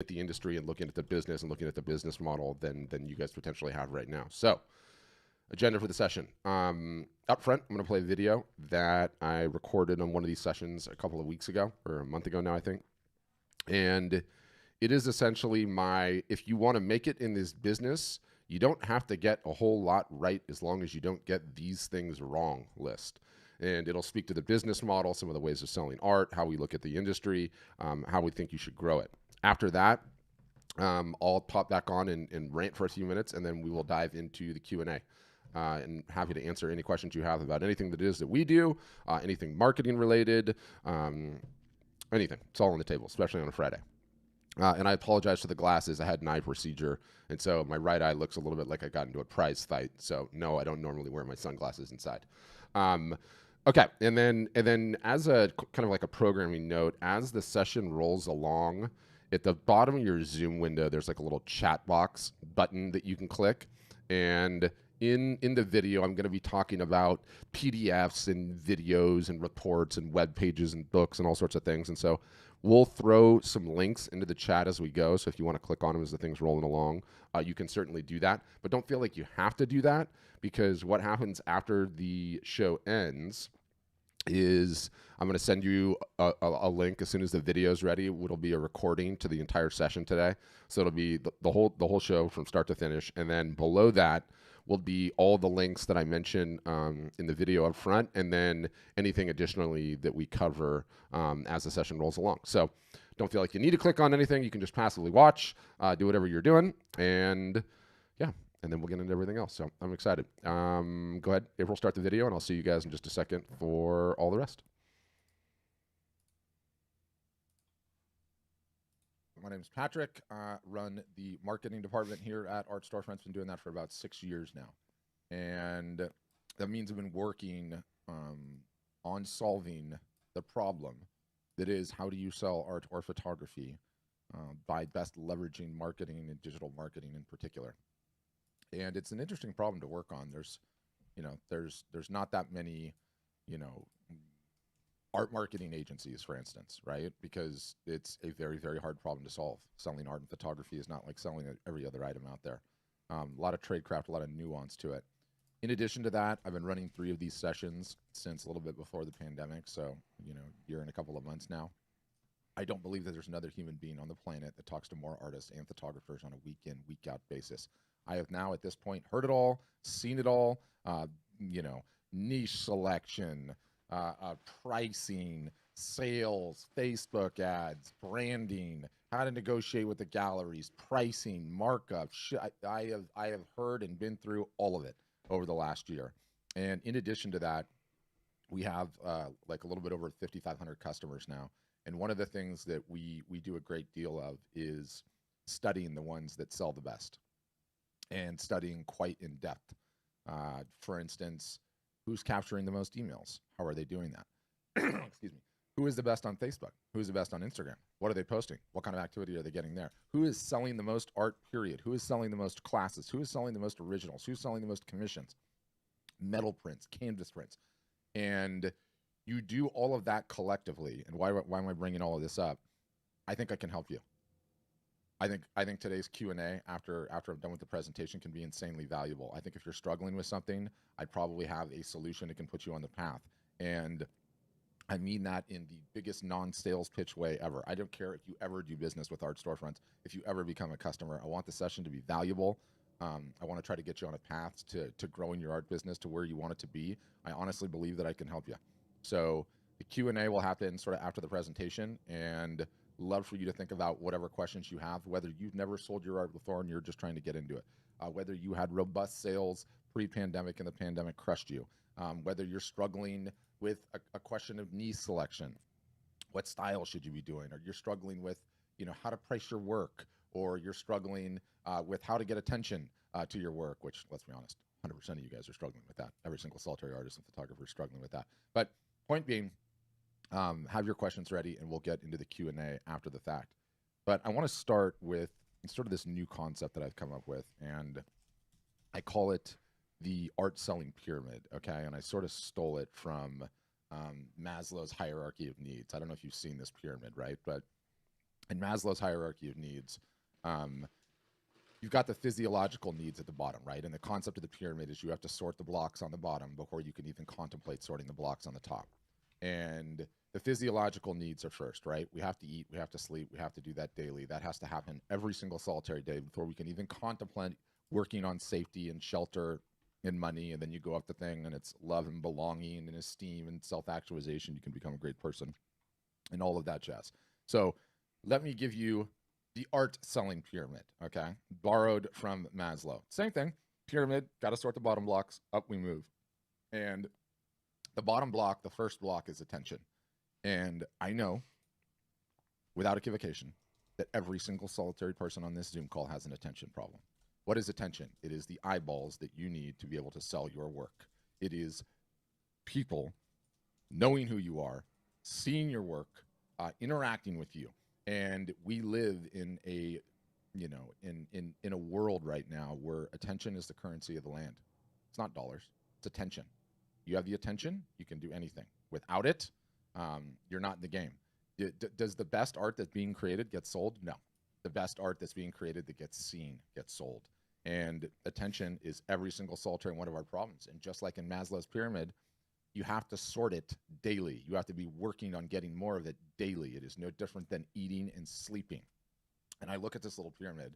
at the industry and looking at the business and looking at the business model than you guys potentially have right now. So, agenda for the session. Up front, I'm going to play a video that I recorded on one of these sessions a couple of weeks ago, or a month ago now, I think. And it is essentially my, if you want to make it in this business, you don't have to get a whole lot right as long as you don't get these things wrong list. And it'll speak to the business model, some of the ways of selling art, how we look at the industry, how we think you should grow it. After that, I'll pop back on and rant for a few minutes, and then we will dive into the Q&A. And happy to answer any questions you have about anything that it is that we do, anything marketing related, anything. It's all on the table, especially on a Friday. And I apologize for the glasses. I had an eye procedure, and so my right eye looks a little bit like I got into a prize fight. So no, I don't normally wear my sunglasses inside. Okay, and then as a kind of like a programming note, as the session rolls along, at the bottom of your Zoom window, there's like a little chat box button that you can click, and in the video, I'm going to be talking about PDFs and videos and reports and web pages and books and all sorts of things. And so we'll throw some links into the chat as we go. So if you want to click on them as the thing's rolling along, you can certainly do that. But don't feel like you have to do that, because what happens after the show ends is I'm going to send you a link as soon as the video is ready. It'll be a recording to the entire session today. So it'll be the whole show from start to finish. And then below that will be all the links that I mentioned in the video up front, and then anything additionally that we cover as the session rolls along. So don't feel like you need to click on anything. You can just passively watch, do whatever you're doing, and yeah, and then we'll get into everything else. So I'm excited. Go ahead, April, start the video, and I'll see you guys in just a second for all the rest. My name is Patrick. I run the marketing department here at Art Storefronts. Been doing that for about 6 years now. And that means I've been working on solving the problem that is, how do you sell art or photography by best leveraging marketing and digital marketing in particular. And it's an interesting problem to work on. There's not that many, art marketing agencies, for instance, right? Because it's a very, very hard problem to solve. Selling art and photography is not like selling every other item out there. A lot of tradecraft, a lot of nuance to it. In addition to that, I've been running 3 of these sessions since a little bit before the pandemic. So, year and a couple of months now. I don't believe that there's another human being on the planet that talks to more artists and photographers on a week in, week out basis. I have now at this point heard it all, seen it all, niche selection, pricing, sales, Facebook ads, branding, how to negotiate with the galleries, pricing, markup. I have heard and been through all of it over the last year. And in addition to that, we have like a little bit over 5,500 customers now. And one of the things that we do a great deal of is studying the ones that sell the best and studying quite in depth. For instance, who's capturing the most emails? How are they doing that? Excuse me. Who is the best on Facebook? Who's the best on Instagram? What are they posting? What kind of activity are they getting there? Who is selling the most art, period? Who is selling the most classes? Who is selling the most originals? Who's selling the most commissions? Metal prints, canvas prints. And you do all of that collectively. And why am I bringing all of this up? I think I can help you. I think today's Q&A after I'm done with the presentation can be insanely valuable. I think if you're struggling with something, I probably have a solution that can put you on the path. And I mean that in the biggest non-sales pitch way ever. I don't care if you ever do business with Art Storefronts. If you ever become a customer, I want the session to be valuable. I want to try to get you on a path to growing your art business to where you want it to be. I honestly believe that I can help you. So the Q&A will happen sort of after the presentation, and love for you to think about whatever questions you have, whether you've never sold your art before and you're just trying to get into it, whether you had robust sales pre-pandemic and the pandemic crushed you, whether you're struggling with a question of niche selection, what style should you be doing, or you're struggling with how to price your work, or you're struggling with how to get attention to your work, which, let's be honest, 100% of you guys are struggling with that. Every single solitary artist and photographer is struggling with that. But point being, have your questions ready, and we'll get into the Q&A after the fact. But I want to start with sort of this new concept that I've come up with, and I call it the art selling pyramid, okay? And I sort of stole it from Maslow's Hierarchy of Needs. I don't know if you've seen this pyramid, right? But In Maslow's hierarchy of needs, um, you've got the physiological needs at the bottom, right? And the concept of the pyramid is you have to sort the blocks on the bottom before you can even contemplate sorting the blocks on the top. And the physiological needs are first, right? We have to eat, we have to sleep, we have to do that daily. That has to happen every single solitary day before we can even contemplate working on safety and shelter and money. And then you go up the thing and it's love and belonging and esteem and self-actualization. You can become a great person and all of that jazz. So let me give you the art selling pyramid, okay? Borrowed from Maslow. Same thing, pyramid, got to sort the bottom blocks, up we move. And the bottom block, the first block is attention. And I know, without equivocation, that every single solitary person on this Zoom call has an attention problem. What is attention? It is the eyeballs that you need to be able to sell your work. It is people knowing who you are, seeing your work, interacting with you. And we live in a, in a world right now where attention is the currency of the land. It's not dollars, it's attention. You have the attention, you can do anything. Without it, you're not in the game. Does the best art that's being created get sold? No. The best art that's being created that gets seen gets sold. And attention is every single solitary one of our problems. And just like in Maslow's pyramid, you have to sort it daily. You have to be working on getting more of it daily. It is no different than eating and sleeping. And I look at this little pyramid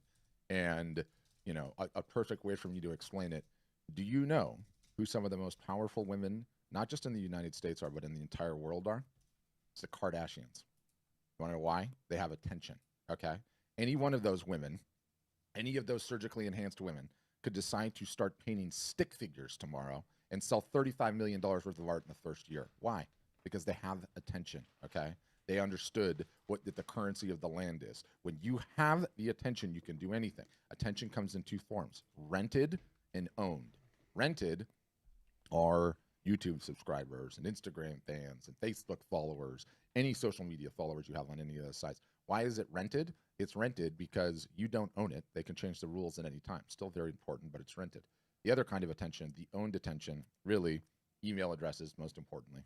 and, a perfect way for me to explain it. Do you know who some of the most powerful women, not just in the United States are, but in the entire world are? It's the Kardashians. You want to know why? They have attention, okay? Any one of those women, any of those surgically enhanced women could decide to start painting stick figures tomorrow and sell $35 million worth of art in the first year. Why? Because they have attention, okay? They understood what the currency of the land is. When you have the attention, you can do anything. Attention comes in two forms, rented and owned. Rented are YouTube subscribers and Instagram fans and Facebook followers, any social media followers you have on any of those sites. Why is it rented? It's rented because you don't own it. They can change the rules at any time. Still very important, but it's rented. The other kind of attention, the owned attention, really email addresses, most importantly.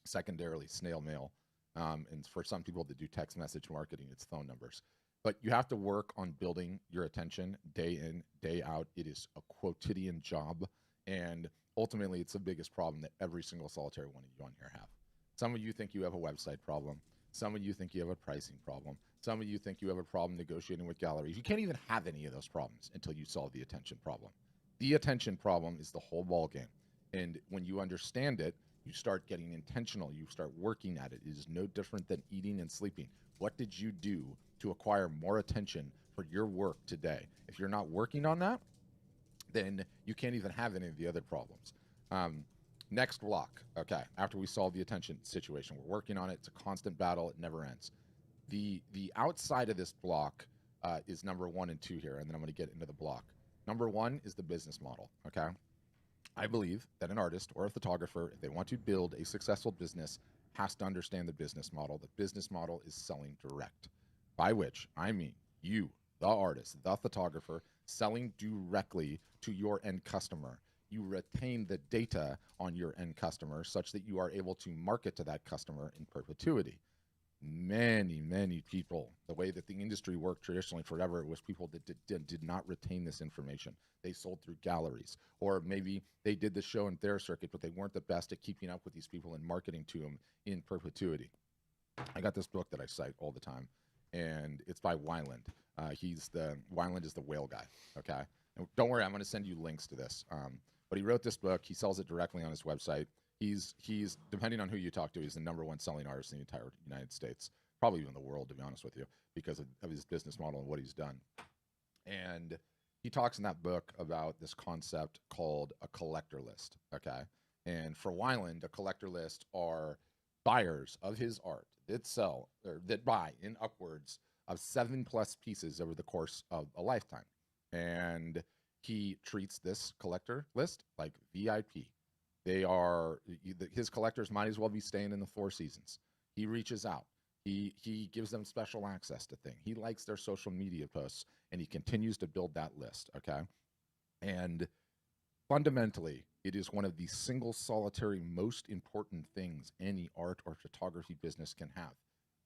Secondarily, snail mail. And for some people that do text message marketing, it's phone numbers. But you have to work on building your attention day in, day out. It is a quotidian job. And ultimately, it's the biggest problem that every single solitary one of you on here have. Some of you think you have a website problem. Some of you think you have a pricing problem. Some of you think you have a problem negotiating with galleries. You can't even have any of those problems until you solve the attention problem. The attention problem is the whole ball game. And when you understand it, you start getting intentional. You start working at it. It is no different than eating and sleeping. What did you do to acquire more attention for your work today? If you're not working on that, then you can't even have any of the other problems. Next block, okay, after we solve the attention situation, we're working on it. It's a constant battle. It never ends. The outside of this block is number 1 and 2 here, and then I'm going to get into the block. Number 1 is the business model, okay? I believe that an artist or a photographer, if they want to build a successful business, has to understand the business model. The business model is selling direct, by which I mean you, the artist, the photographer, selling directly to your end customer. You retain the data on your end customer such that you are able to market to that customer in perpetuity. Many people, the way that the industry worked traditionally forever, it was people that did not retain this information. They sold through galleries, or maybe they did the show in their circuit, but they weren't the best at keeping up with these people and marketing to them in perpetuity. I got this book that I cite all the time, and it's by Weiland. Weiland is the whale guy, okay? And don't worry, I'm going to send you links to this. But he wrote this book. He sells it directly on his website. He's depending on who you talk to, he's the #1 selling artist in the entire United States, probably even the world, to be honest with you, because of his business model and what he's done. And he talks in that book about this concept called a collector list, okay? And for Weiland, a collector list are buyers of his art that sell or that buy in upwards of 7+ pieces over the course of a lifetime. And he treats this collector list like VIP. His collectors might as well be staying in the Four Seasons. He reaches out. He gives them special access to things. He likes their social media posts, and he continues to build that list, okay? And fundamentally, it is one of the single solitary most important things any art or photography business can have.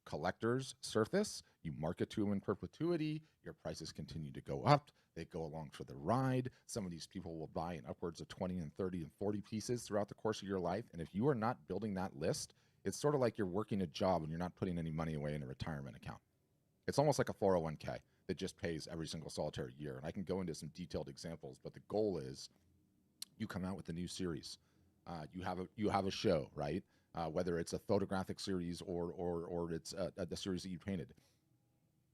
collectors surface, you market to them in perpetuity, your prices continue to go up, they go along for the ride. Some of these people will buy in upwards of 20 and 30 and 40 pieces throughout the course of your life. And if you are not building that list, it's sort of like you're working a job and you're not putting any money away in a retirement account. It's almost like a 401k that just pays every single solitary year. And I can go into some detailed examples, but the goal is you come out with a new series. You have a show, right? Whether it's a photographic series or it's the series that you painted.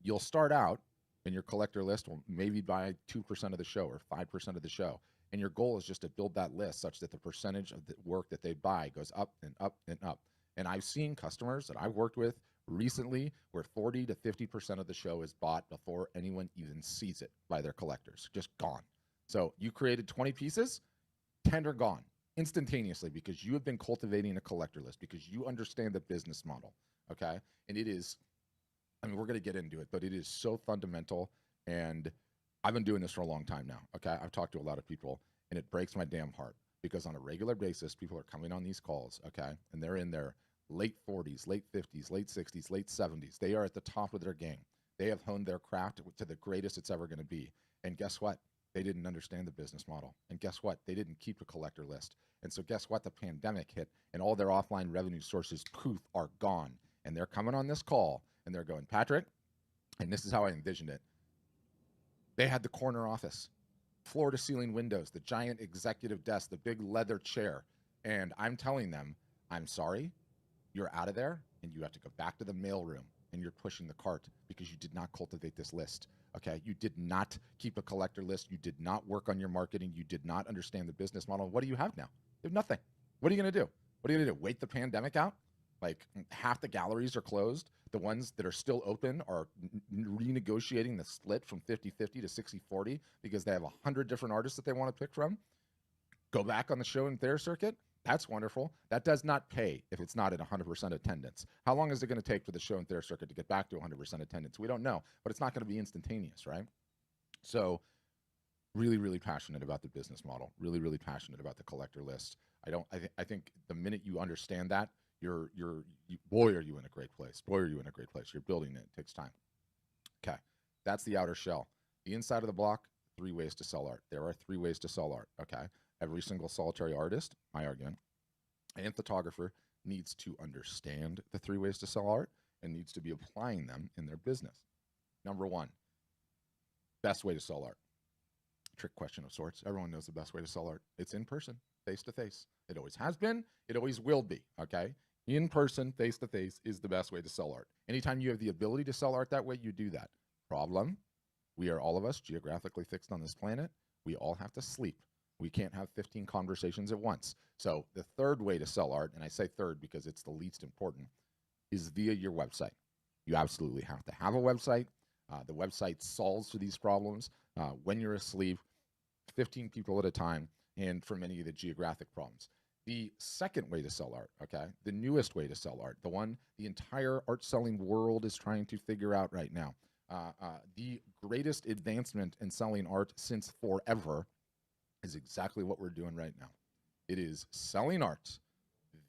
You'll start out, and your collector list will maybe buy 2% of the show or 5% of the show, and your goal is just to build that list such that the percentage of the work that they buy goes up and up and up. And I've seen customers that I've worked with recently where 40 to 50% of the show is bought before anyone even sees it by their collectors, just gone. So you created 20 pieces, 10 are gone instantaneously because you have been cultivating a collector list, because you understand the business model, okay? And it is, I mean, we're going to get into it, but it is so fundamental. And I've been doing this for a long time now, okay? I've talked to a lot of people, and it breaks my damn heart because on a regular basis, people are coming on these calls, okay? And they're in their late 40s, late 50s, late 60s, late 70s. They are at the top of their game. They have honed their craft to the greatest it's ever going to be. And guess what? They didn't understand the business model. And guess what? They didn't keep a collector list. And so guess what? The pandemic hit and all their offline revenue sources, poof, are gone. And they're coming on this call and they're going, Patrick, and this is how I envisioned it. They had the corner office, floor to ceiling windows, the giant executive desk, the big leather chair. And I'm telling them, I'm sorry, you're out of there and you have to go back to the mailroom and you're pushing the cart because you did not cultivate this list. Okay, you did not keep a collector list. You did not work on your marketing. You did not understand the business model. What do you have now? You have nothing. What are you going to do? What are you going to do? Wait the pandemic out? Like half the galleries are closed. The ones that are still open are renegotiating the split from 50-50 to 60-40 because they have 100 different artists that they want to pick from. Go back on the show and fair circuit. That's wonderful. That does not pay if it's not at 100% attendance. How long is it going to take for the show and fair circuit to get back to 100% attendance? We don't know, but it's not going to be instantaneous, right? So really, really passionate about the business model, really, really passionate about the collector list. I think the minute you understand that, boy, are you in a great place. Boy, are you in a great place. You're building it. It takes time. Okay. That's the outer shell. The inside of the block, 3 ways to sell art. There are 3 ways to sell art. Okay. Every single solitary artist, my argument, and photographer needs to understand the 3 ways to sell art and needs to be applying them in their business. Number 1, best way to sell art. Trick question of sorts. Everyone knows the best way to sell art. It's in person, face to face. It always has been. It always will be. Okay. In person, face to face is the best way to sell art. Anytime you have the ability to sell art that way, you do that. Problem, we are all of us geographically fixed on this planet. We all have to sleep. We can't have 15 conversations at once. So the third way to sell art, and I say third because it's the least important, is via your website. You absolutely have to have a website. The website solves for these problems when you're asleep, 15 people at a time, and for many of the geographic problems. The second way to sell art, okay, the newest way to sell art, the one the entire art selling world is trying to figure out right now, the greatest advancement in selling art since forever is exactly what we're doing right now. It is selling art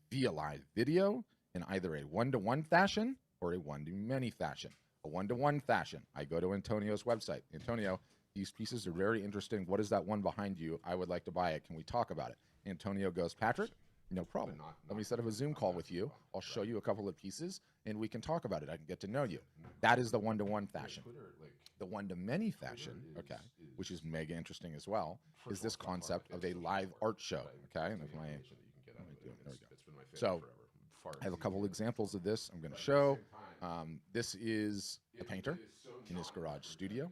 via live video in either a one-to-one fashion or a one-to-many fashion. A one-to-one fashion, I go to Antonio's website. Antonio, these pieces are very interesting. What is that one behind you? I would like to buy it. Can we talk about it? Antonio goes, Patrick, no problem. Let me set up a Zoom call with you. I'll show you a couple of pieces, and we can talk about it. I can get to know you. That is the one-to-one fashion. The one-to-many fashion, okay, which is mega interesting as well, is this concept of a live art show, okay? And if my, there we go. So I have a couple examples of this I'm going to show. This is a painter in his garage studio.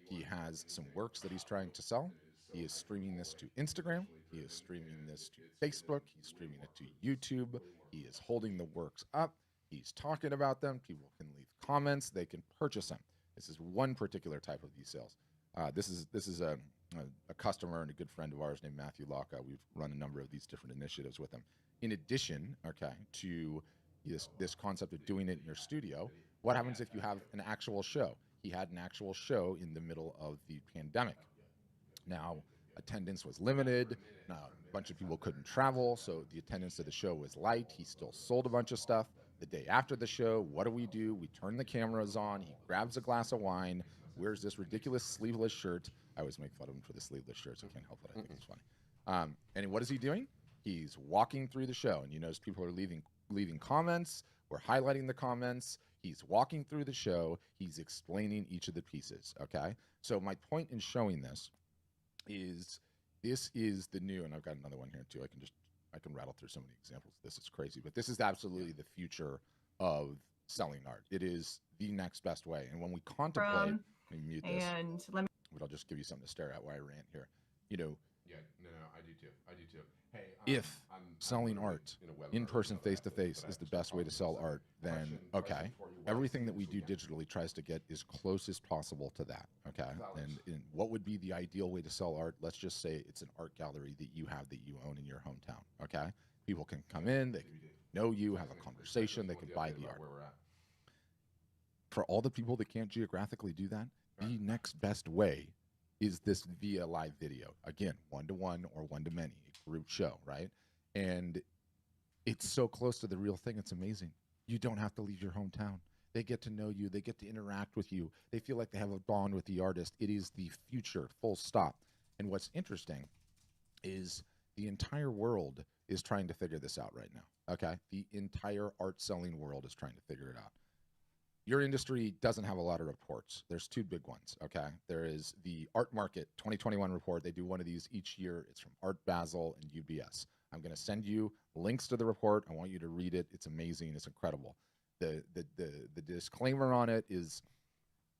He has some works that he's trying to sell. He is streaming this to Instagram. He is streaming this to Facebook. He's streaming it to YouTube. He is holding the works up. He's talking about them. People can leave comments. They can purchase them. This is one particular type of these sales. This is a customer and a good friend of ours named Matthew Locke. We've run a number of these different initiatives with him. In addition, okay, to this concept of doing it in your studio, what happens if you have an actual show? He had an actual show in the middle of the pandemic. Now, attendance was limited. A bunch of people couldn't travel, so the attendance of the show was light. He still sold a bunch of stuff. The day after the show, what do? We turn the cameras on. He grabs a glass of wine, wears this ridiculous sleeveless shirt. I always make fun of him for the sleeveless shirts. I can't help it. I think it's funny. And what is he doing? He's walking through the show, and you notice people are leaving comments. We're highlighting the comments. He's walking through the show. He's explaining each of the pieces. Okay. So my point in showing this is the new, and I've got another one here too. I can rattle through so many examples. This is crazy, but this is absolutely the future of selling art. It is the next best way. And when we contemplate, let me mute this. And let me. But I'll just give you something to stare at while I rant here. You know, Yeah, no, I do too. I do too. Hey, if I'm selling literally art in a webinar in right person, now that I face have to face, that I is have the to best way to sell talk art, then Question okay. for you. What Everything that scenes we do we have? digitally tries to get as close as possible to that. Okay. And what would be the ideal way to sell art? Let's just say it's an art gallery that you have that you own in your hometown. Okay. People can come in, they can know you, have a conversation, they can buy the art. Where we're at. For all the people that can't geographically do that, the next best way is this via live video. Again, one-to-one or one-to-many, a group show, right? And it's so close to the real thing. It's amazing. You don't have to leave your hometown. They get to know you. They get to interact with you. They feel like they have a bond with the artist. It is the future, full stop. And what's interesting is the entire world is trying to figure this out right now. Okay? The entire art selling world is trying to figure it out. Your industry doesn't have a lot of reports. There's two big ones, okay? There is the Art Market 2021 report. They do one of these each year. It's from Art Basel and UBS. I'm going to send you links to the report. I want you to read it. It's amazing. It's incredible. The disclaimer on it is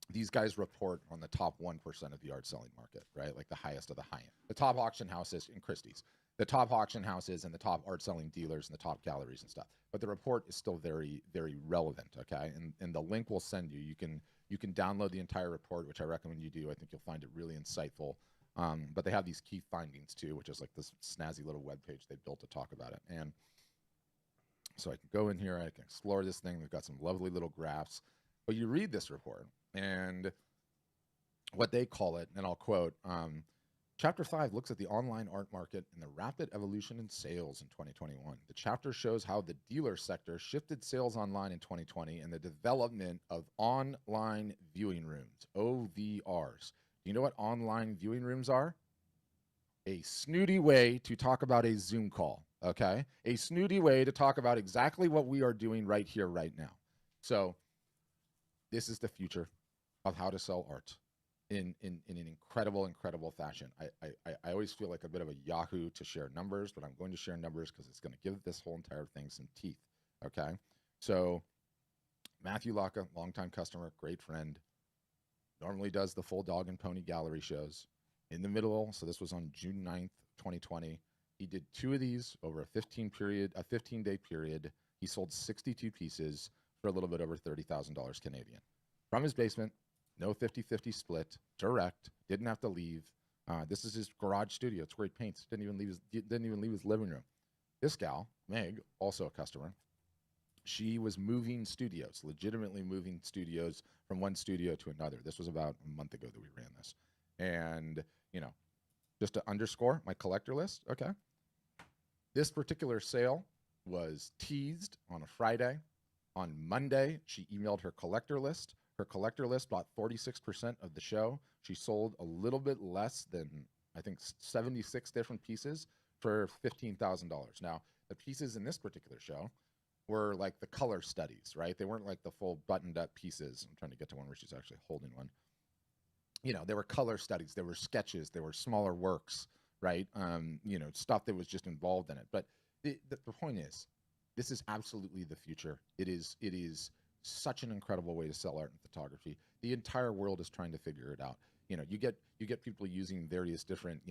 these guys report on the top 1% of the art selling market, right? Like the highest of the high end. The top auction houses in Christie's, the top auction houses and the top art selling dealers and the top galleries and stuff. But the report is still very, very relevant, okay? And the link we'll send you. You can download the entire report, which I recommend you do. I think you'll find it really insightful. But they have these key findings too, which is like this snazzy little web page they built to talk about it. And so I can go in here, I can explore this thing. They've got some lovely little graphs. But you read this report, and what they call it, and I'll quote, Chapter 5 looks at the online art market and the rapid evolution in sales in 2021. The chapter shows how the dealer sector shifted sales online in 2020 and the development of online viewing rooms, OVRs. Do you know what online viewing rooms are? A snooty way to talk about a Zoom call, okay? A snooty way to talk about exactly what we are doing right here, right now. So this is the future of how to sell art in an incredible fashion. I always feel like a bit of a Yahoo to share numbers, but I'm going to share numbers because it's going to give this whole entire thing some teeth, okay? So Matthew Locke, longtime customer, great friend, normally does the full dog and pony gallery shows. In the middle, so this was on June 9th, 2020, he did 2 of these over a 15-day period. He sold 62 pieces for a little bit over $30,000 Canadian. From his basement, no 50-50 split, direct, didn't have to leave. This is his garage studio. It's where he paints. Didn't even leave his living room. This gal, Meg, also a customer, she was moving studios, legitimately moving studios from one studio to another. This was about a month ago that we ran this. And, just to underscore my collector list, okay? This particular sale was teased on a Friday. On Monday, she emailed her collector list. Her collector list bought 46% of the show. She sold a little bit less than, I think, 76 different pieces for $15,000. Now, the pieces in this particular show were like the color studies, right? They weren't like the full buttoned up pieces. I'm trying to get to one where she's actually holding one. There were color studies, there were sketches, there were smaller works, right? Stuff that was just involved in it. But the point is, this is absolutely the future. It is such an incredible way to sell art and photography. The entire world is trying to figure it out. You get people using various different,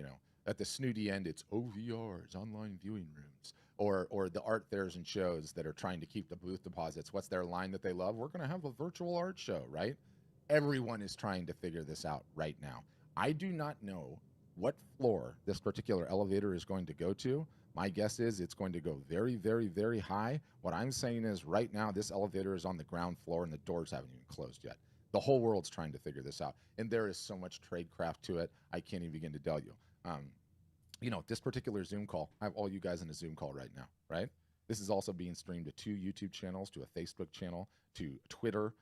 at the snooty end, it's OVRs, online viewing rooms, or the art fairs and shows that are trying to keep the booth deposits. What's their line that they love? We're going to have a virtual art show, right? Everyone is trying to figure this out right now. I do not know what floor this particular elevator is going to go to. My guess is it's going to go very, very, very high. What I'm saying is right now, this elevator is on the ground floor and the doors haven't even closed yet. The whole world's trying to figure this out. And there is so much tradecraft to it, I can't even begin to tell you. This particular Zoom call, I have all you guys in a Zoom call right now, right? This is also being streamed to 2 YouTube channels, to a Facebook channel, to Twitter,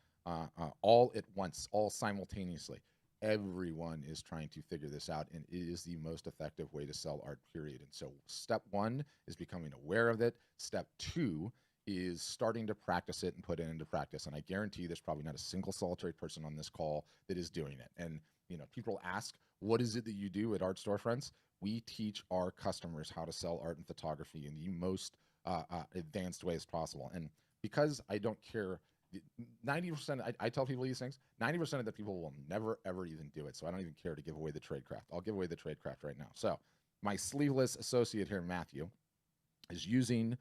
all at once, all simultaneously. Everyone is trying to figure this out, and it is the most effective way to sell art, period. And so step 1 is becoming aware of it. Step 2 is starting to practice it and put it into practice. And I guarantee there's probably not a single solitary person on this call that is doing it. And people ask, what is it that you do at Art Storefronts? We teach our customers how to sell art and photography in the most advanced ways possible. And because I don't care, 90%, I tell people these things, 90% of the people will never, ever even do it. So I don't even care to give away the tradecraft. I'll give away the tradecraft right now. So my sleeveless associate here, Matthew, is using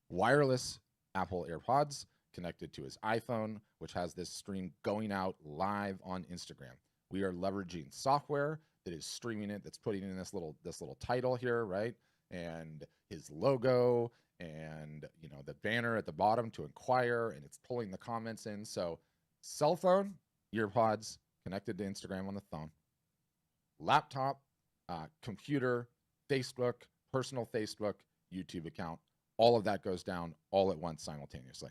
wireless Apple AirPods connected to his iPhone, which has this stream going out live on Instagram. We are leveraging software that is streaming it, that's putting in this little title here, right? And his logo and the banner at the bottom to inquire, and it's pulling the comments in. So cell phone, earpods connected to Instagram on the phone, laptop, computer, Facebook, personal Facebook, YouTube account, all of that goes down all at once simultaneously.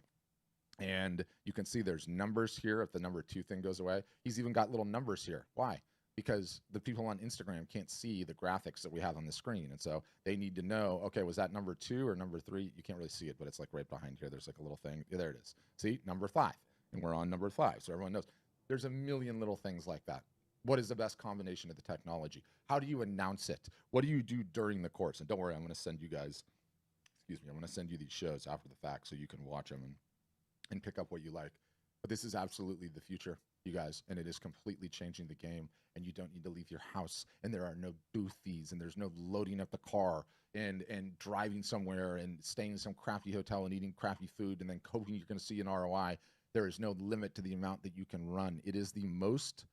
And you can see there's numbers here. If the number 2 thing goes away, he's even got little numbers here. Why? Because the people on Instagram can't see the graphics that we have on the screen. And so they need to know, okay, was that number 2 or number 3? You can't really see it, but it's like right behind here. There's like a little thing. Yeah, there it is. See, number 5. And we're on number 5. So everyone knows. There's a million little things like that. What is the best combination of the technology? How do you announce it? What do you do during the course? And don't worry, I'm going to send you guys, I'm going to send you these shows after the fact so you can watch them and pick up what you like. But this is absolutely the future, you guys, and it is completely changing the game. And you don't need to leave your house, and there are no booth fees, and there's no loading up the car and driving somewhere and staying in some crappy hotel and eating crappy food and then hoping you're going to see an ROI. There is no limit to the amount that you can run. It is the most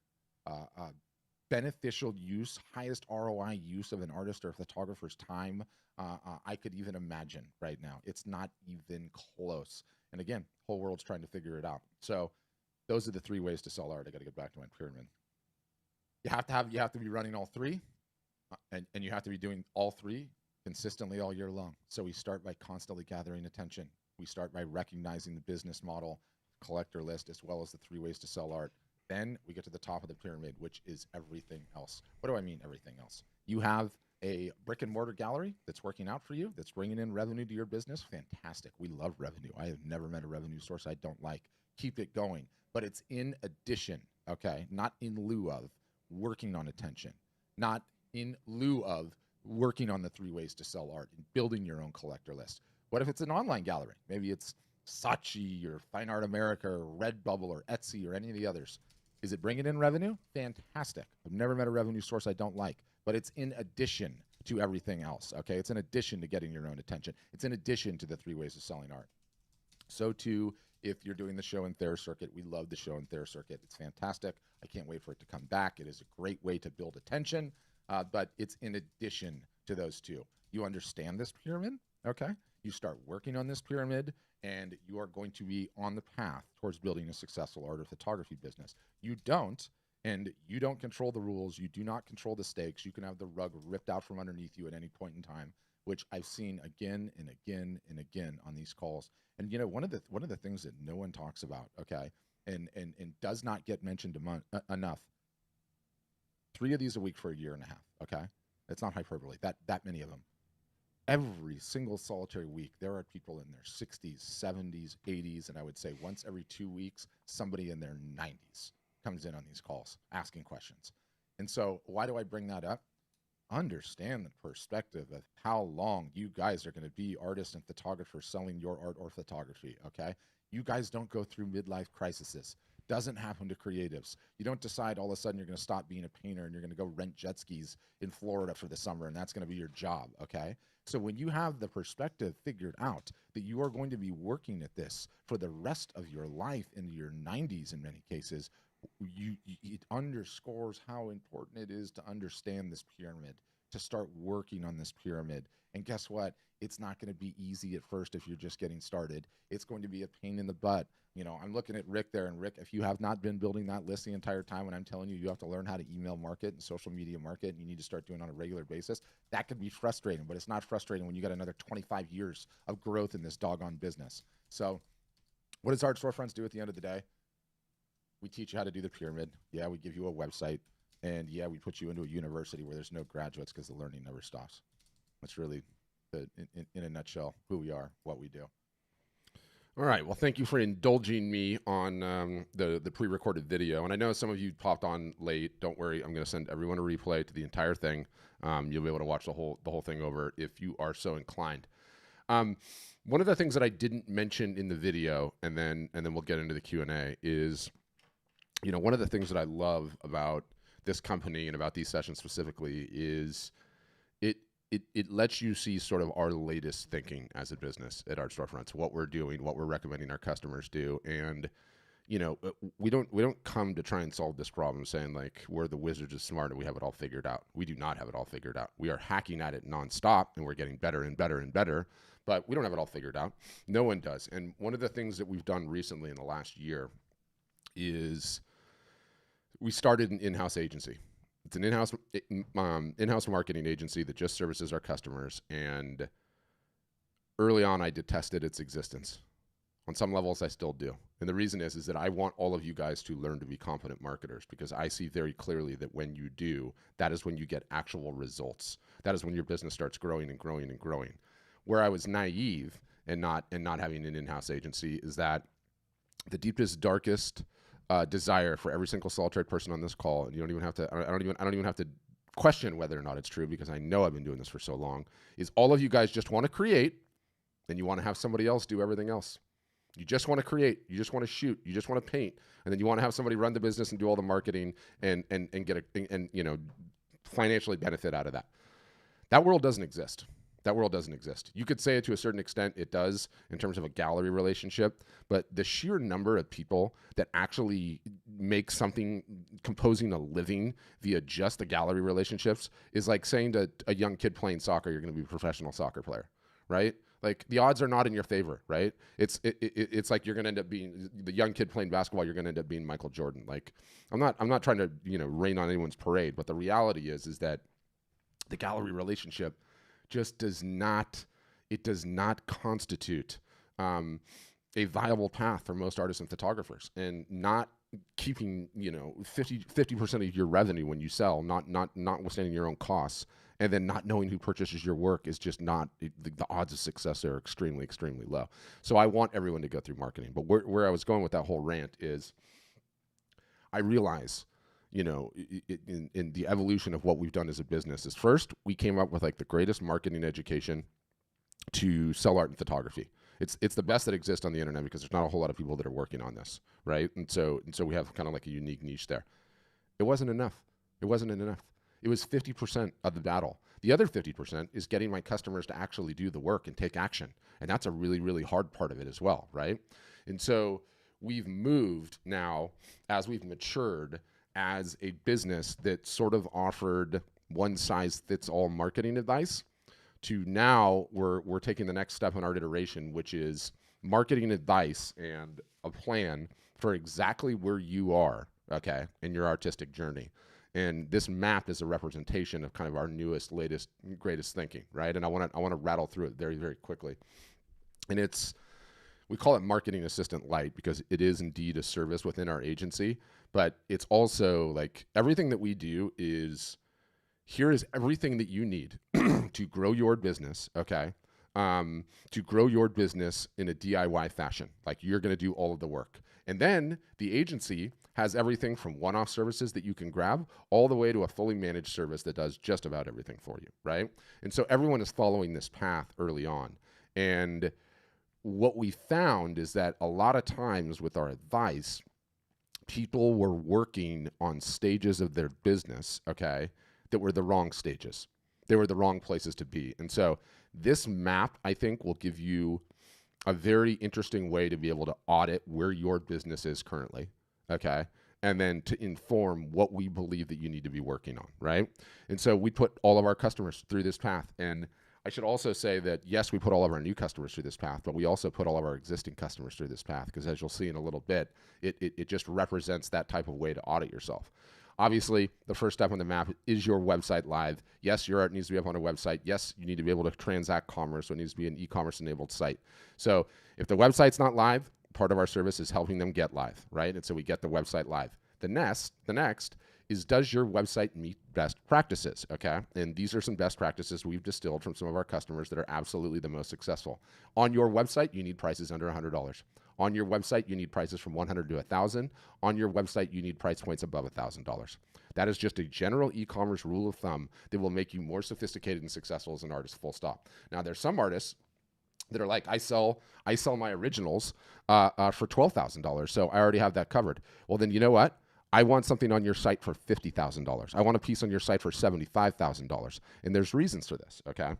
beneficial use, highest ROI use of an artist or a photographer's time I could even imagine right now. It's not even close. And again, whole world's trying to figure it out. So those are the 3 ways to sell art. I got to get back to my pyramid. You have to be running all 3, and you have to be doing all 3 consistently all year long. So we start by constantly gathering attention. We start by recognizing the business model, collector list, as well as the 3 ways to sell art. Then we get to the top of the pyramid, which is everything else. What do I mean everything else? You have a brick and mortar gallery that's working out for you, that's bringing in revenue to your business. Fantastic. We love revenue. I have never met a revenue source I don't like. Keep it going. But it's in addition, okay, not in lieu of working on attention, not in lieu of working on the 3 ways to sell art and building your own collector list. What if it's an online gallery? Maybe it's Saatchi or Fine Art America or Redbubble or Etsy or any of the others. Is it bringing in revenue? Fantastic. I've never met a revenue source I don't like, but it's in addition to everything else, okay? It's in addition to getting your own attention. It's in addition to the 3 ways of selling art. So too, if you're doing the show and Thayer circuit, we love the show and Thayer circuit. It's fantastic. I can't wait for it to come back. It is a great way to build attention, but it's in addition to those 2. You understand this pyramid, okay? You start working on this pyramid, and you are going to be on the path towards building a successful art or photography business. You don't, and you don't control the rules. You do not control the stakes. You can have the rug ripped out from underneath you at any point in time, which I've seen again and again and again on these calls. And one of the things that no one talks about, okay, and does not get mentioned enough. 3 of these a week for a year and a half, okay? That's not hyperbole. That many of them. Every single solitary week, there are people in their 60s, 70s, 80s, and I would say once every 2 weeks, somebody in their 90s comes in on these calls asking questions. And so why do I bring that up? Understand the perspective of how long you guys are going to be artists and photographers selling your art or photography, okay? You guys don't go through midlife crises. Doesn't happen to creatives. You don't decide all of a sudden you're going to stop being a painter and you're going to go rent jet skis in Florida for the summer, and that's going to be your job, okay? So when you have the perspective figured out that you are going to be working at this for the rest of your life, into your 90s in many cases, it underscores how important it is to understand this pyramid. to start working on this pyramid. And guess what? It's not going to be easy at first if you're just getting started. It's going to be a pain in the butt. You know, I'm looking at Rick there, and Rick, if you have not been building that list the entire time, when I'm telling you have to learn how to email market and social media market, and you need to start doing it on a regular basis, that can be frustrating, but it's not frustrating when you got another 25 years of growth in this doggone business. So what does Art Storefronts do at the end of the day? We teach you how to do the pyramid. Yeah, we give you a website. And yeah, we put you into a university where there's no graduates because the learning never stops. That's really, in a nutshell, who we are, what we do. All right. Well, thank you for indulging me on the pre-recorded video. And I know some of you popped on late. Don't worry. I'm going to send everyone a replay to the entire thing. You'll be able to watch the whole thing over if you are so inclined. One of the things that I didn't mention in the video, and then we'll get into the Q&A, is, you know, one of the things that I love about this company and about these sessions specifically is it lets you see sort of our latest thinking as a business at Art Storefronts, what we're doing, what we're recommending our customers do. And, you know, we don't come to try and solve this problem saying like we're the wizards of smart and we have it all figured out. We do not have it all figured out. We are hacking at it nonstop and we're getting better and better and better, but we don't have it all figured out. No one does. And one of the things that we've done recently in the last year is we started an in-house agency. It's an in-house marketing agency that just services our customers. And early on, I detested its existence. On some levels, I still do. And the reason is that I want all of you guys to learn to be confident marketers, because I see very clearly that when you do, that is when you get actual results. That is when your business starts growing and growing and growing. Where I was naive and not having an in-house agency is that the deepest, darkest desire for every single solitary person on this call, and you don't even have to, I don't even have to question whether or not it's true, because I know I've been doing this for so long, is all of you guys just want to create and you want to have somebody else do everything else. You just want to create, you just want to shoot, you just want to paint, and then you want to have somebody run the business and do all the marketing and get and you know, financially benefit out of that. That world doesn't exist. That world doesn't exist. You could say it to a certain extent, it does in terms of a gallery relationship, but the sheer number of people that actually make something, composing a living via just the gallery relationships is like saying to a young kid playing soccer, you're going to be a professional soccer player, right? Like the odds are not in your favor, right? It's like you're going to end up being the young kid playing basketball. You're going to end up being Michael Jordan. Like I'm not trying to, you know, rain on anyone's parade, but the reality is that the gallery relationship just does not constitute a viable path for most artists and photographers, and not keeping, you know, 50% of your revenue when you sell, notwithstanding your own costs, and then not knowing who purchases your work is just not, the odds of success are extremely, extremely low. So I want everyone to go through marketing. But where I was going with that whole rant is I realize, you know, in the evolution of what we've done as a business is, first, we came up with like the greatest marketing education to sell art and photography. It's the best that exists on the internet because there's not a whole lot of people that are working on this, right? And so we have kind of like a unique niche there. It wasn't enough. It wasn't enough. It was 50% of the battle. The other 50% is getting my customers to actually do the work and take action. And that's a really, really hard part of it as well, right? And so we've moved now, as we've matured as a business that sort of offered one-size-fits-all marketing advice, to now we're taking the next step in our iteration, which is marketing advice and a plan for exactly where you are, okay, in your artistic journey. And this map is a representation of kind of our newest, latest, greatest thinking, right? And I want to rattle through it very, very quickly. And we call it Marketing Assistant Lite because it is indeed a service within our agency, but it's also like everything that we do is, here is everything that you need to grow your business, okay? To grow your business in a DIY fashion. Like you're going to do all of the work. And then the agency has everything from one-off services that you can grab all the way to a fully managed service that does just about everything for you, right? And so everyone is following this path early on. And what we found is that a lot of times with our advice, people were working on stages of their business, okay, that were the wrong stages. They were the wrong places to be. And so this map, I think, will give you a very interesting way to be able to audit where your business is currently, okay? and then to inform what we believe that you need to be working on, right? And so we put all of our customers through this path. And I should also say that, yes, we put all of our new customers through this path, but we also put all of our existing customers through this path, because as you'll see in a little bit, it just represents that type of way to audit yourself. Obviously, the first step on the map is your website live. Yes, your art needs to be up on a website. Yes, you need to be able to transact commerce, so it needs to be an e-commerce enabled site. So if the website's not live, part of our service is helping them get live, right? And so we get the website live. The next is, does your website meet best practices, okay? And these are some best practices we've distilled from some of our customers that are absolutely the most successful. On your website, you need prices under $100. On your website, you need prices from $100 to $1,000. On your website, you need price points above $1,000. That is just a general e-commerce rule of thumb that will make you more sophisticated and successful as an artist, full stop. Now, there's some artists that are like, I sell my originals for $12,000, so I already have that covered. Well, then you know what? I want something on your site for $50,000. I want a piece on your site for $75,000. And there's reasons for this, okay?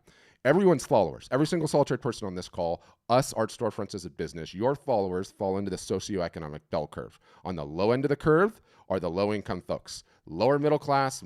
Everyone's followers, every single solitary person on this call, us art storefronts as a business, your followers fall into the socioeconomic bell curve. On the low end of the curve are the low income folks, lower middle class,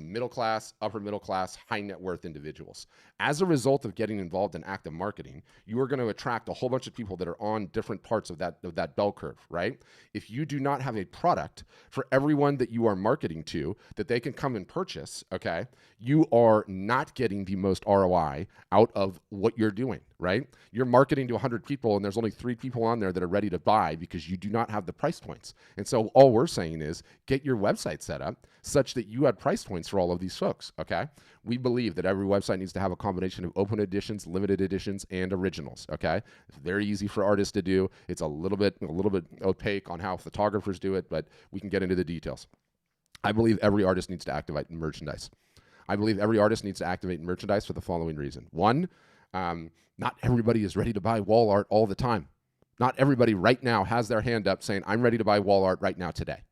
upper middle class, high net worth individuals. As a result of getting involved in active marketing, you are going to attract a whole bunch of people that are on different parts of that bell curve, right? If you do not have a product for everyone that you are marketing to that they can come and purchase, okay, you are not getting the most ROI out of what you're doing, right? You're marketing to 100 people and there's only 3 people on there that are ready to buy because you do not have the price points. And so all we're saying is get your website set up such that you have price points for all of these folks, okay? We believe that every website needs to have a combination of open editions, limited editions, and originals, okay? It's very easy for artists to do. It's a little bit opaque on how photographers do it, but we can get into the details. I believe every artist needs to activate merchandise. I believe every artist needs to activate merchandise for the following reason. One, not everybody is ready to buy wall art all the time. Not everybody right now has their hand up saying, I'm ready to buy wall art right now today.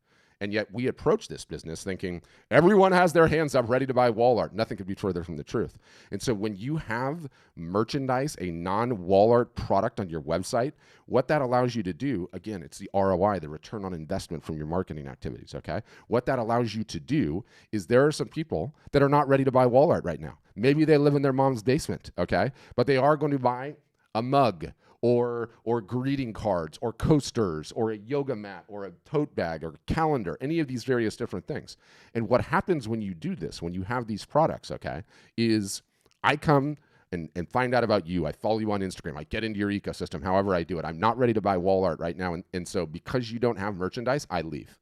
And yet we approach this business thinking everyone has their hands up ready to buy wall art. Nothing could be further from the truth. And so when you have merchandise, a non-wall art product on your website, what that allows you to do, again, it's the ROI, the return on investment from your marketing activities, okay? What that allows you to do is there are some people that are not ready to buy wall art right now. Maybe they live in their mom's basement, okay? But they are going to buy a mug or greeting cards or coasters or a yoga mat or a tote bag or calendar, any of these various different things. And what happens when you do this, when you have these products, okay, is I come and find out about you. I follow you on Instagram. I get into your ecosystem, however I do it. I'm not ready to buy wall art right now. And so because you don't have merchandise, I leave.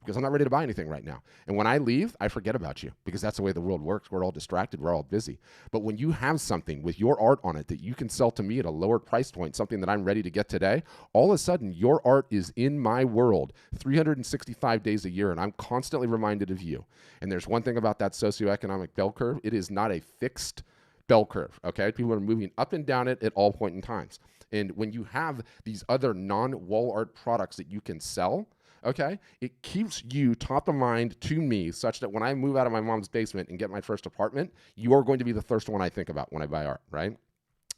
Because I'm not ready to buy anything right now. And when I leave, I forget about you because that's the way the world works. We're all distracted. We're all busy. But when you have something with your art on it that you can sell to me at a lower price point, something that I'm ready to get today, all of a sudden your art is in my world 365 days a year, and I'm constantly reminded of you. And there's one thing about that socioeconomic bell curve. It is not a fixed bell curve, okay? People are moving up and down it at all point in times. And when you have these other non-wall art products that you can sell, okay, it keeps you top of mind to me such that when I move out of my mom's basement and get my first apartment, you are going to be the first one I think about when I buy art, right?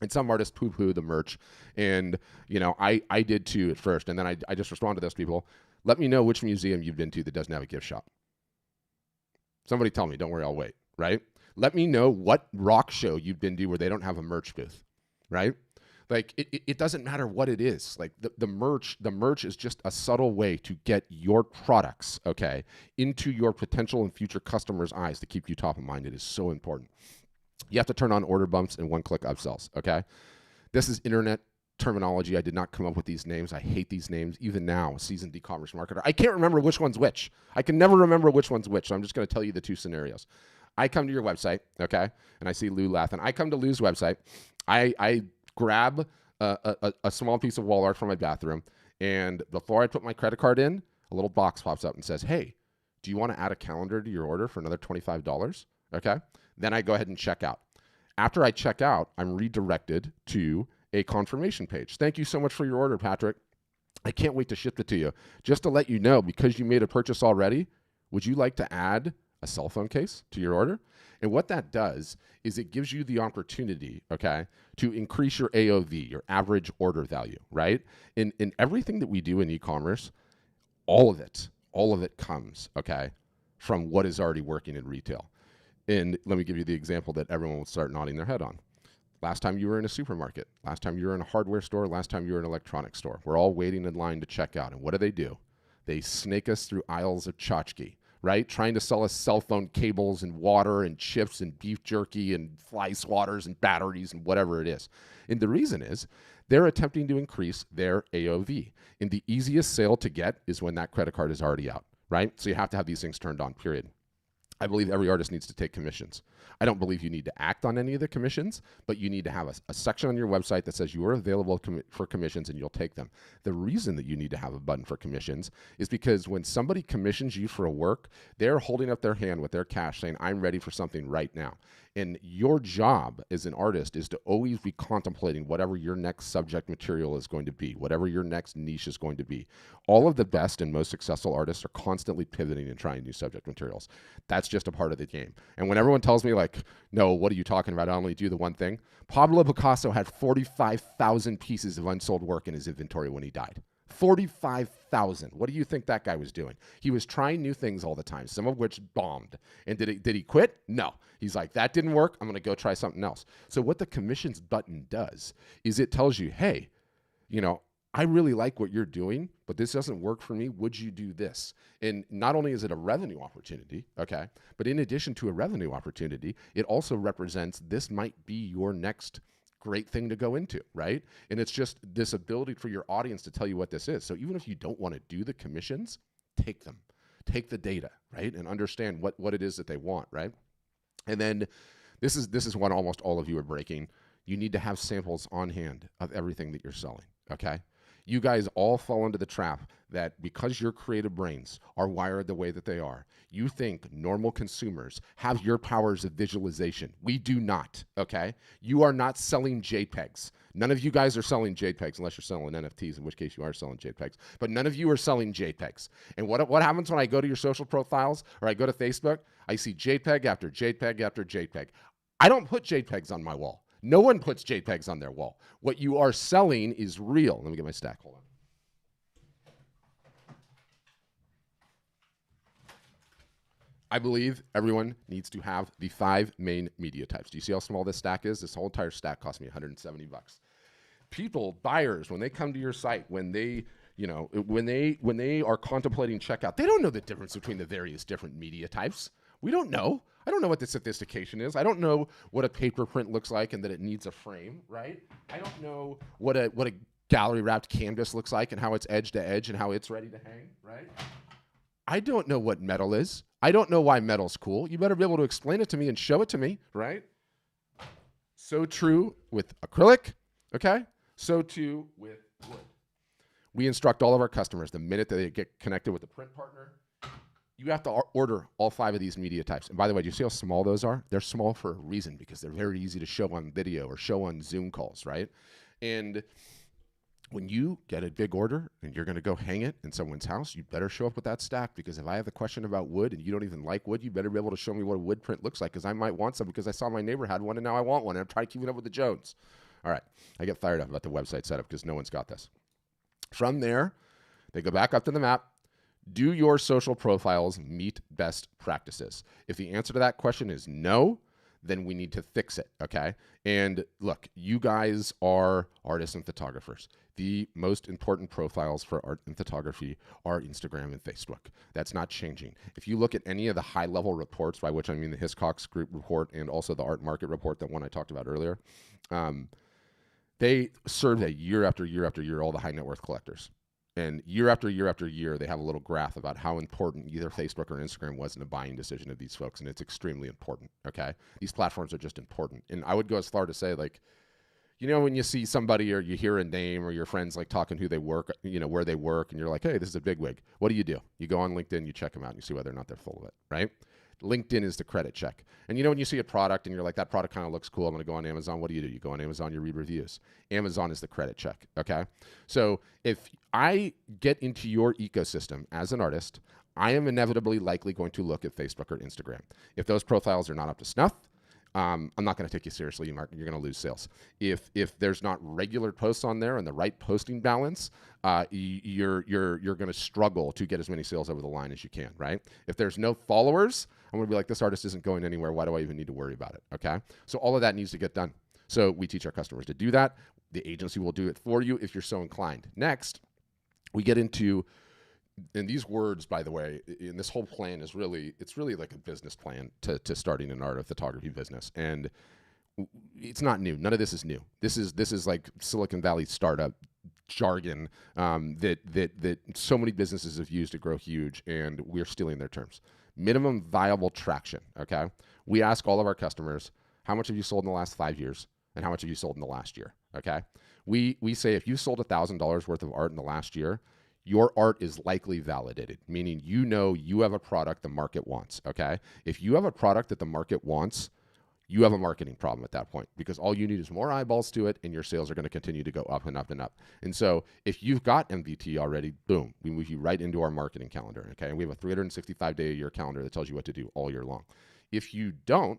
And some artists poo-poo the merch. And, you know, I did too at first. And then I just respond to those people. Let me know which museum you've been to that doesn't have a gift shop. Somebody tell me, don't worry, I'll wait, right? Let me know what rock show you've been to where they don't have a merch booth, right? Like, it doesn't matter what it is. Like, the merch is just a subtle way to get your products, okay, into your potential and future customers' eyes to keep you top of mind. It is so important. You have to turn on order bumps and one-click upsells, okay? This is internet terminology. I did not come up with these names. I hate these names. Even now, seasoned e-commerce marketer, I can't remember which one's which. I can never remember which one's which, so I'm just going to tell you the two scenarios. I come to your website, okay, and I see Lou laughing. I come to Lou's website. I grab a small piece of wall art from my bathroom, and before I put my credit card in, a little box pops up and says, hey, do you want to add a calendar to your order for another $25? Okay. Then I go ahead and check out. After I check out, I'm redirected to a confirmation page. Thank you so much for your order, Patrick. I can't wait to ship it to you. Just to let you know, because you made a purchase already, would you like to add a cell phone case to your order? And what that does is it gives you the opportunity, okay, to increase your AOV, your average order value, right? In everything that we do in e-commerce, all of it all of it comes, okay, from what is already working in retail. And let me give you the example that everyone will start nodding their head on. Last time you were in a supermarket, last time you were in a hardware store, last time you were in an electronics store. We're all waiting in line to check out. And what do? They snake us through aisles of tchotchke, right? Trying to sell us cell phone cables and water and chips and beef jerky and fly swatters and batteries and whatever it is. And the reason is they're attempting to increase their AOV. And the easiest sale to get is when that credit card is already out, right? So you have to have these things turned on, period. I believe every artist needs to take commissions. I don't believe you need to act on any of the commissions, but you need to have a section on your website that says you are available for commissions and you'll take them. The reason that you need to have a button for commissions is because when somebody commissions you for a work, they're holding up their hand with their cash saying, I'm ready for something right now. And your job as an artist is to always be contemplating whatever your next subject material is going to be, whatever your next niche is going to be. All of the best and most successful artists are constantly pivoting and trying new subject materials. That's just a part of the game. And when everyone tells me like, no, what are you talking about? I only do the one thing. Pablo Picasso had 45,000 pieces of unsold work in his inventory when he died. 45,000. What do you think that guy was doing? He was trying new things all the time, some of which bombed. And did he quit? No. He's like, that didn't work. I'm going to go try something else. So what the commissions button does is it tells you, hey, you know, I really like what you're doing, but this doesn't work for me. Would you do this? And not only is it a revenue opportunity, okay, but in addition to a revenue opportunity, it also represents this might be your next great thing to go into, right? And it's just this ability for your audience to tell you what this is. So even if you don't want to do the commissions, take them. Take the data, right? And understand what it is that they want, right? And then this is what almost all of you are breaking. You need to have samples on hand of everything that you're selling, okay? You guys all fall into the trap that because your creative brains are wired the way that they are, you think normal consumers have your powers of visualization. We do not, okay? You are not selling JPEGs. None of you guys are selling JPEGs unless you're selling NFTs, in which case you are selling JPEGs. But none of you are selling JPEGs. And what happens when I go to your social profiles or I go to Facebook? I see JPEG after JPEG after JPEG. I don't put JPEGs on my wall. No one puts JPEGs on their wall. What you are selling is real. Let me get my stack. Hold on. I believe everyone needs to have the 5 main media types. Do you see how small this stack is? This whole entire stack cost me $170. People, buyers, when they come to your site, when they are contemplating checkout, they don't know the difference between the various different media types. We don't know. I don't know what the sophistication is. I don't know what a paper print looks like and that it needs a frame, right? I don't know what a gallery wrapped canvas looks like and how it's edge to edge and how it's ready to hang, right? I don't know what metal is. I don't know why metal's cool. You better be able to explain it to me and show it to me, right? So true with acrylic, okay? So too with wood. We instruct all of our customers the minute that they get connected with the print partner, you have to order all 5 of these media types. And by the way, do you see how small those are? They're small for a reason because they're very easy to show on video or show on Zoom calls, right? And when you get a big order and you're going to go hang it in someone's house, you better show up with that stack, because if I have a question about wood and you don't even like wood, you better be able to show me what a wood print looks like, because I might want some because I saw my neighbor had one and now I want one and I'm trying to keep it up with the Jones. All right, I get fired up about the website setup because no one's got this. From there, they go back up to the map. Do your social profiles meet best practices? If the answer to that question is no, then we need to fix it, okay? And look, you guys are artists and photographers. The most important profiles for art and photography are Instagram and Facebook. That's not changing. If you look at any of the high-level reports, by which I mean the Hiscox Group report and also the Art Market report, that one I talked about earlier, they survey year after year after year all the high-net-worth collectors. And year after year after year, they have a little graph about how important either Facebook or Instagram was in the buying decision of these folks, and it's extremely important, okay? These platforms are just important. And I would go as far to say, like, you know, when you see somebody or you hear a name or your friends, like, talking who they work, you know, where they work, and you're like, hey, this is a bigwig. What do? You go on LinkedIn, you check them out, and you see whether or not they're full of it, right? LinkedIn is the credit check. And you know, when you see a product and you're like, that product kind of looks cool, I'm going to go on Amazon. What do? You go on Amazon, you read reviews. Amazon is the credit check, okay? So if I get into your ecosystem as an artist, I am inevitably likely going to look at Facebook or Instagram. If those profiles are not up to snuff, I'm not going to take you seriously. You're going to lose sales. If there's not regular posts on there and the right posting balance, you're going to struggle to get as many sales over the line as you can, right? If there's no followers, I'm going to be like, this artist isn't going anywhere. Why do I even need to worry about it? Okay. So all of that needs to get done. So we teach our customers to do that. The agency will do it for you if you're so inclined. Next, we get into, and these words, by the way, in this whole plan is really, it's really like a business plan to starting an art of photography business. And it's not new. None of this is new. This is like Silicon Valley startup jargon that so many businesses have used to grow huge, and we're stealing their terms. Minimum viable traction, okay? We ask all of our customers, how much have you sold in the last 5 years? And how much have you sold in the last year, okay? We say if you sold $1,000 worth of art in the last year, your art is likely validated, meaning you know you have a product the market wants, okay? If you have a product that the market wants, you have a marketing problem at that point, because all you need is more eyeballs to it, and your sales are going to continue to go up and up and up. And so if you've got MVT already, boom, we move you right into our marketing calendar, okay? And we have a 365-day-a-year calendar that tells you what to do all year long. If you don't,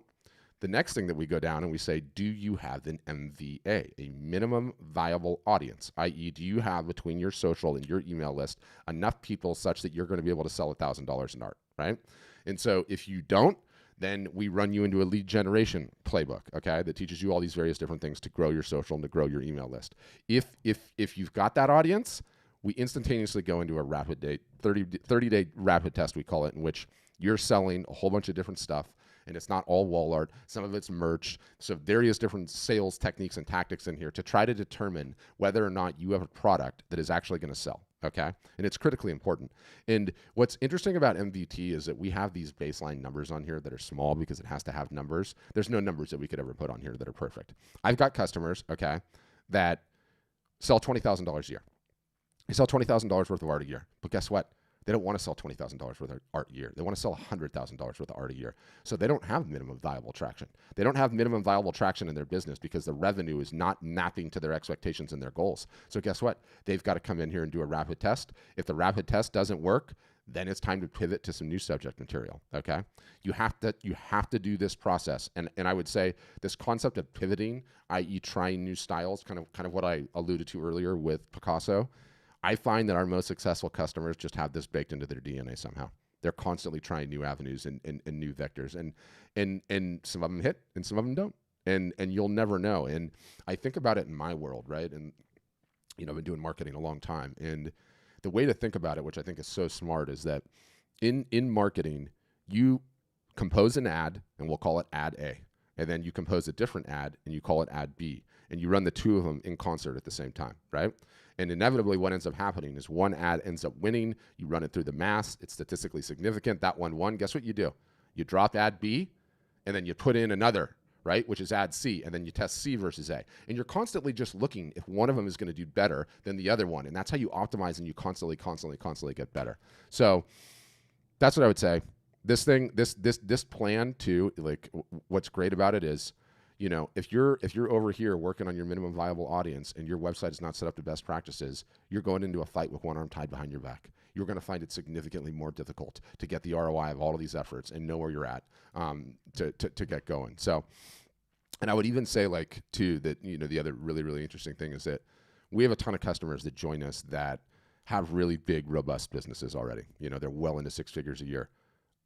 the next thing that we go down and we say, do you have an MVA, a minimum viable audience, i.e., do you have between your social and your email list enough people such that you're going to be able to sell $1,000 in art, right? And so if you don't, then we run you into a lead generation playbook, okay, that teaches you all these various different things to grow your social and to grow your email list. If you've got that audience, we instantaneously go into a rapid day, 30-day rapid test, we call it, in which you're selling a whole bunch of different stuff. And it's not all wall art. Some of it's merch. So various different sales techniques and tactics in here to try to determine whether or not you have a product that is actually going to sell, okay? And it's critically important. And what's interesting about MVT is that we have these baseline numbers on here that are small because it has to have numbers. There's no numbers that we could ever put on here that are perfect. I've got customers, okay, that sell $20,000 a year. They sell $20,000 worth of art a year. But guess what? They don't want to sell $20,000 worth of art a year. They want to sell $100,000 worth of art a year. So they don't have minimum viable traction. They don't have minimum viable traction in their business because the revenue is not mapping to their expectations and their goals. So guess what? They've got to come in here and do a rapid test. If the rapid test doesn't work, then it's time to pivot to some new subject material, okay? You have to do this process. And I would say this concept of pivoting, i.e. trying new styles, kind of what I alluded to earlier with Picasso, I find that our most successful customers just have this baked into their DNA somehow. They're constantly trying new avenues and new vectors, and some of them hit and some of them don't, and you'll never know. And I think about it in my world, right? And I've been doing marketing a long time, and the way to think about it, which I think is so smart, is that in marketing, you compose an ad, and we'll call it ad A, and then you compose a different ad, and you call it ad B, and you run the two of them in concert at the same time, right? And inevitably what ends up happening is one ad ends up winning. You run it through the mass. It's statistically significant. That one won. Guess what you do? You drop ad B, and then you put in another, right, which is ad C, and then you test C versus A. And you're constantly just looking if one of them is going to do better than the other one. And that's how you optimize, and you constantly get better. So that's what I would say. This plan too, like what's great about it is, if you're over here working on your minimum viable audience and your website is not set up to best practices, you're going into a fight with one arm tied behind your back. You're going to find it significantly more difficult to get the ROI of all of these efforts and know where you're at to get going. So, and I would even say too that the other really, really interesting thing is that we have a ton of customers that join us that have really big, robust businesses already. They're well into 6 figures a year.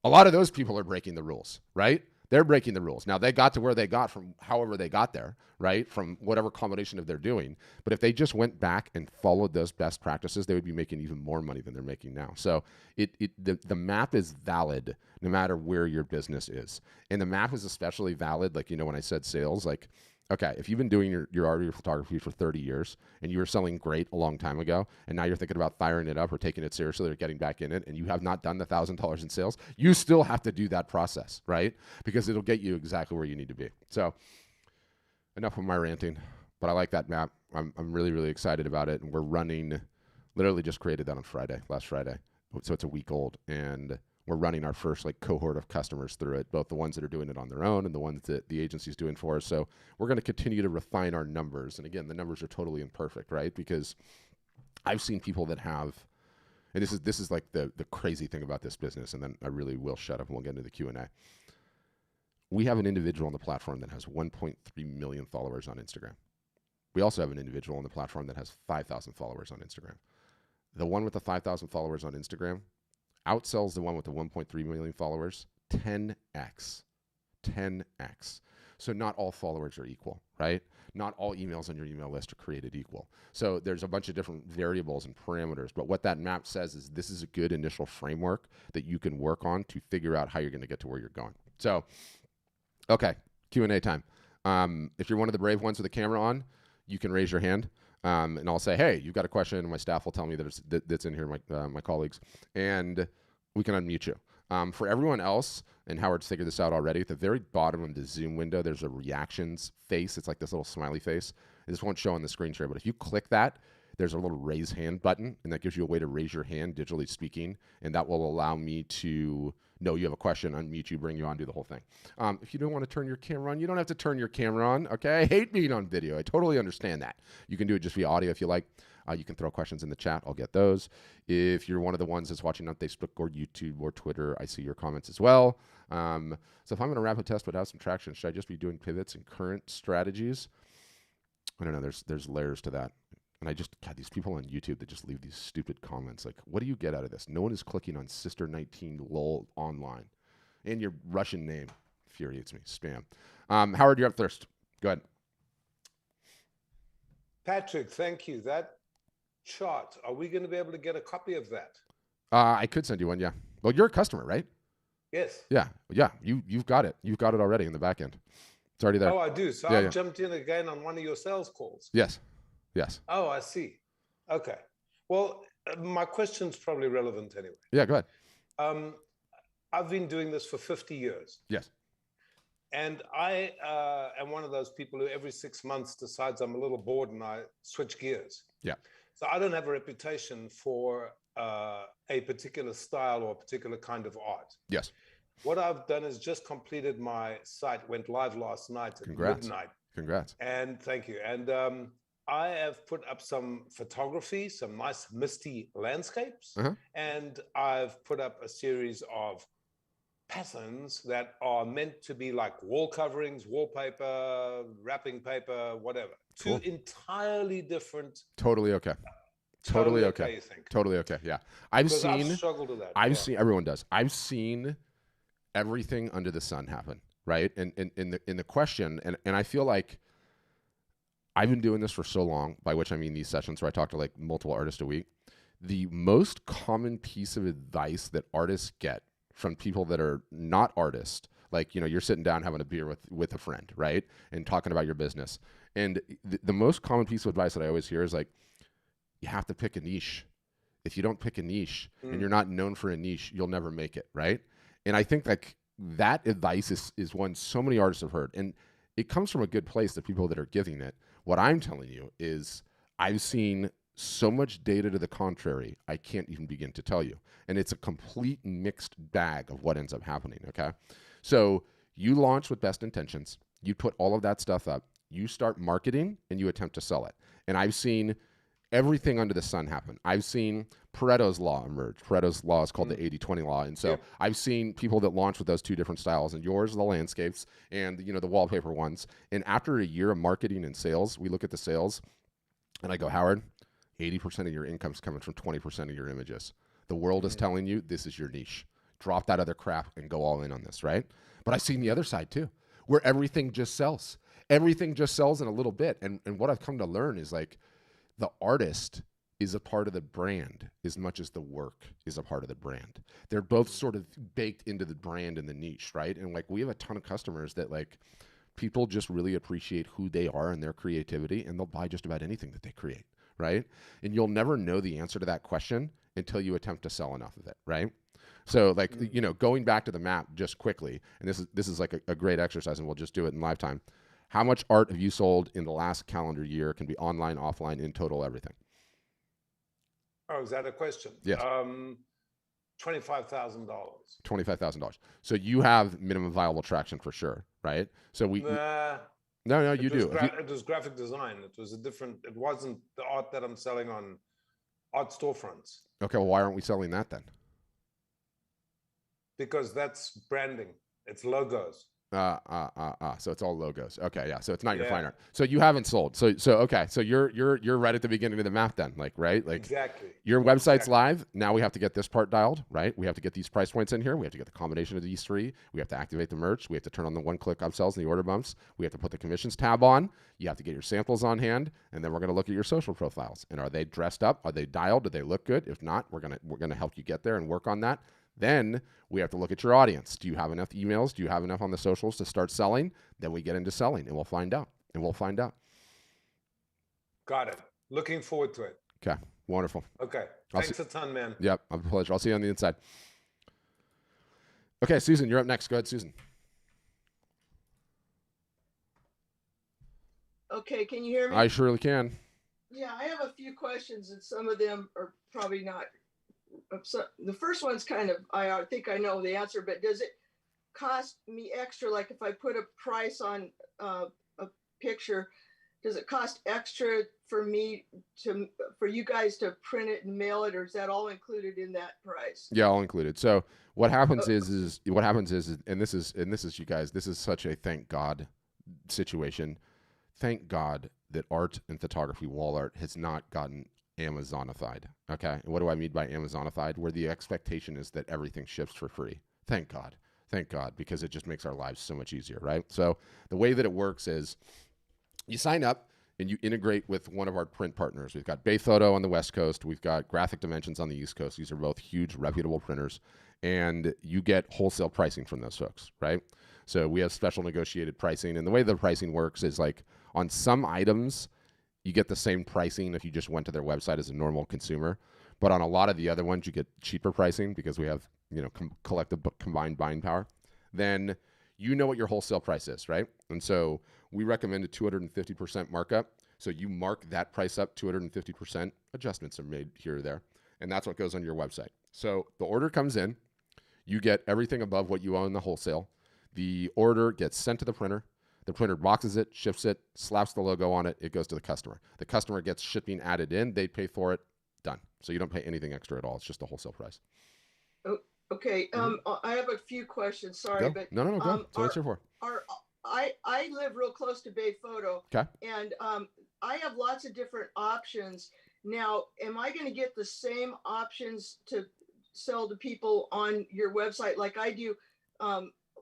A lot of those people are breaking the rules, right? They're breaking the rules. Now, they got to where they got from however they got there, right? From whatever combination of they're doing. But if they just went back and followed those best practices, they would be making even more money than they're making now. So the map is valid no matter where your business is. And the map is especially valid, when I said sales, okay, if you've been doing your art or your photography for 30 years and you were selling great a long time ago, and now you're thinking about firing it up or taking it seriously or getting back in it, and you have not done the $1,000 in sales, you still have to do that process, right? Because it'll get you exactly where you need to be. So enough of my ranting, but I like that map. I'm really, really excited about it. And we're running, literally just created that on last Friday. So it's a week old. And we're running our first cohort of customers through it, both the ones that are doing it on their own and the ones that the agency's doing for us. So we're going to continue to refine our numbers. And again, the numbers are totally imperfect, right? Because I've seen people that have, and this is the crazy thing about this business, and then I really will shut up and we'll get into the Q&A. We have an individual on the platform that has 1.3 million followers on Instagram. We also have an individual on the platform that has 5,000 followers on Instagram. The one with the 5,000 followers on Instagram outsells the one with the 1.3 million followers 10x. 10x. So not all followers are equal, right? Not all emails on your email list are created equal. So there's a bunch of different variables and parameters, but what that map says is this is a good initial framework that you can work on to figure out how you're going to get to where you're going. So, okay, Q&A time. If you're one of the brave ones with the camera on, you can raise your hand, and I'll say, hey, you've got a question, and my staff will tell me that's in here, my colleagues, and we can unmute you. For everyone else, and Howard's figured this out already, at the very bottom of the Zoom window, there's a reactions face. It's like this little smiley face. This won't show on the screen share, but if you click that, there's a little raise hand button, and that gives you a way to raise your hand, digitally speaking, and that will allow me to know you have a question, unmute you, bring you on, do the whole thing. If you don't want to turn your camera on, you don't have to turn your camera on, okay? I hate being on video. I totally understand that. You can do it just via audio if you like. You can throw questions in the chat. I'll get those. If you're one of the ones that's watching on Facebook or YouTube or Twitter, I see your comments as well. So if I'm going to rapid test but have some traction, should I just be doing pivots and current strategies? I don't know. There's layers to that. And God, these people on YouTube that just leave these stupid comments. Like, what do you get out of this? No one is clicking on Sister19 lol online. And your Russian name infuriates me. Spam. Howard, you're up first. Go ahead. Patrick, thank you. That chart, are we going to be able to get a copy of that? I could send you one, yeah. Well, you're a customer, right? Yes. Yeah. You've got it. You've got it already in the back end. It's already there. Oh, I do. So I've jumped in again on one of your sales calls. Yes. Oh, I see. Okay. Well, my question's probably relevant anyway. Yeah, go ahead. I've been doing this for 50 years. Yes. And I am one of those people who every 6 months decides I'm a little bored and I switch gears. Yeah. So I don't have a reputation for a particular style or a particular kind of art. Yes. What I've done is just completed my site, went live last night at midnight. Congrats. And thank you. And I have put up some photography, some nice misty landscapes. And I've put up a series of patterns that are meant to be like wall coverings, wallpaper, wrapping paper, whatever. Cool. Two entirely different. Totally okay. Totally okay. You think? Totally okay. Yeah. I've struggled with that. Seen, everyone does. I've seen everything under the sun happen, right? And in the question, and I feel like I've been doing this for so long, by which I mean these sessions where I talk to like multiple artists a week. The most common piece of advice that artists get from people that are not artists, like, you're sitting down having a beer with a friend, right? And talking about your business. And the most common piece of advice that I always hear is like, you have to pick a niche. If you don't pick a niche and you're not known for a niche, you'll never make it, right? And I think like that advice is one so many artists have heard. And it comes from a good place, the people that are giving it. What I'm telling you is I've seen so much data to the contrary, I can't even begin to tell you. And it's a complete mixed bag of what ends up happening, okay? So you launch with best intentions. You put all of that stuff up. You start marketing, and you attempt to sell it. And I've seen everything under the sun happen. I've seen Pareto's law emerge. Pareto's law is called the 80-20 law. And so I've seen people that launch with those two different styles, and yours, the landscapes, and the wallpaper ones. And after a year of marketing and sales, we look at the sales, and I go, Howard, 80% of your income's coming from 20% of your images. The world is telling you this is your niche. Drop that other crap and go all in on this, right? But I've seen the other side too, where everything just sells. Everything just sells in a little bit. And what I've come to learn is like the artist is a part of the brand as much as the work is a part of the brand. They're both sort of baked into the brand and the niche, right? And like we have a ton of customers that like people just really appreciate who they are and their creativity, and they'll buy just about anything that they create, right? And you'll never know the answer to that question until you attempt to sell enough of it, right? So like, going back to the map just quickly, and this is like a great exercise, and we'll just do it in live time. How much art have you sold in the last calendar year? It can be online, offline, in total, everything. Oh, is that a question? Yes. $25,000. $25,000. So you have minimum viable traction for sure, right? So No, you do. It was graphic design. It was it wasn't the art that I'm selling on art storefronts. Okay, well, why aren't we selling that then? Because that's branding. It's logos. So it's all logos. Okay, yeah. So it's not your Yeah. fine art. So you haven't sold. So okay. So you're right at the beginning of the map then, like, right? Like Exactly. your website's Exactly. live. Now we have to get this part dialed, right? We have to get these price points in here. We have to get the combination of these three. We have to activate the merch. We have to turn on the one-click upsells and the order bumps. We have to put the commissions tab on. You have to get your samples on hand, and then we're going to look at your social profiles. And are they dressed up? Are they dialed? Do they look good? If not, we're gonna help you get there and work on that. Then we have to look at your audience. Do you have enough emails? Do you have enough on the socials to start selling? Then we get into selling, and we'll find out. Got it. Looking forward to it. Okay, wonderful. Okay. Thanks a ton, man. Yep, a pleasure. I'll see you on the inside. Okay, Susan, you're up next. Go ahead, Susan. Okay, can you hear me? I surely can. Yeah, I have a few questions, and some of them are probably not. So the first one's kind of, I think I know the answer, but does it cost me extra? Like if I put a price on a picture, does it cost extra for you guys to print it and mail it, or is that all included in that price? Yeah, all included. So what happens is, and this is you guys, this is such a thank God situation. Thank God that art and photography, wall art, has not gotten Amazonified. Okay. And what do I mean by Amazonified? Where the expectation is that everything ships for free. Thank God, because it just makes our lives so much easier, right? So the way that it works is you sign up and you integrate with one of our print partners. We've got Bay Photo on the West Coast. We've got Graphic Dimensions on the East Coast. These are both huge, reputable printers. And you get wholesale pricing from those folks, right? So we have special negotiated pricing. And the way the pricing works is like on some items, you get the same pricing if you just went to their website as a normal consumer. But on a lot of the other ones, you get cheaper pricing because we have, collective combined buying power. Then you know what your wholesale price is, right? And so we recommend a 250% markup. So you mark that price up 250%. Adjustments are made here or there. And that's what goes on your website. So the order comes in. You get everything above what you owe in the wholesale. The order gets sent to the printer. The printer boxes it, ships it, slaps the logo on it. It goes to the customer. The customer gets shipping added in. They pay for it. Done. So you don't pay anything extra at all. It's just the wholesale price. Oh, okay. I have a few questions. Sorry, Go. but No. Go. That's what it's here for. I live real close to Bay Photo. Okay. And I have lots of different options. Now, am I going to get the same options to sell to people on your website like I do?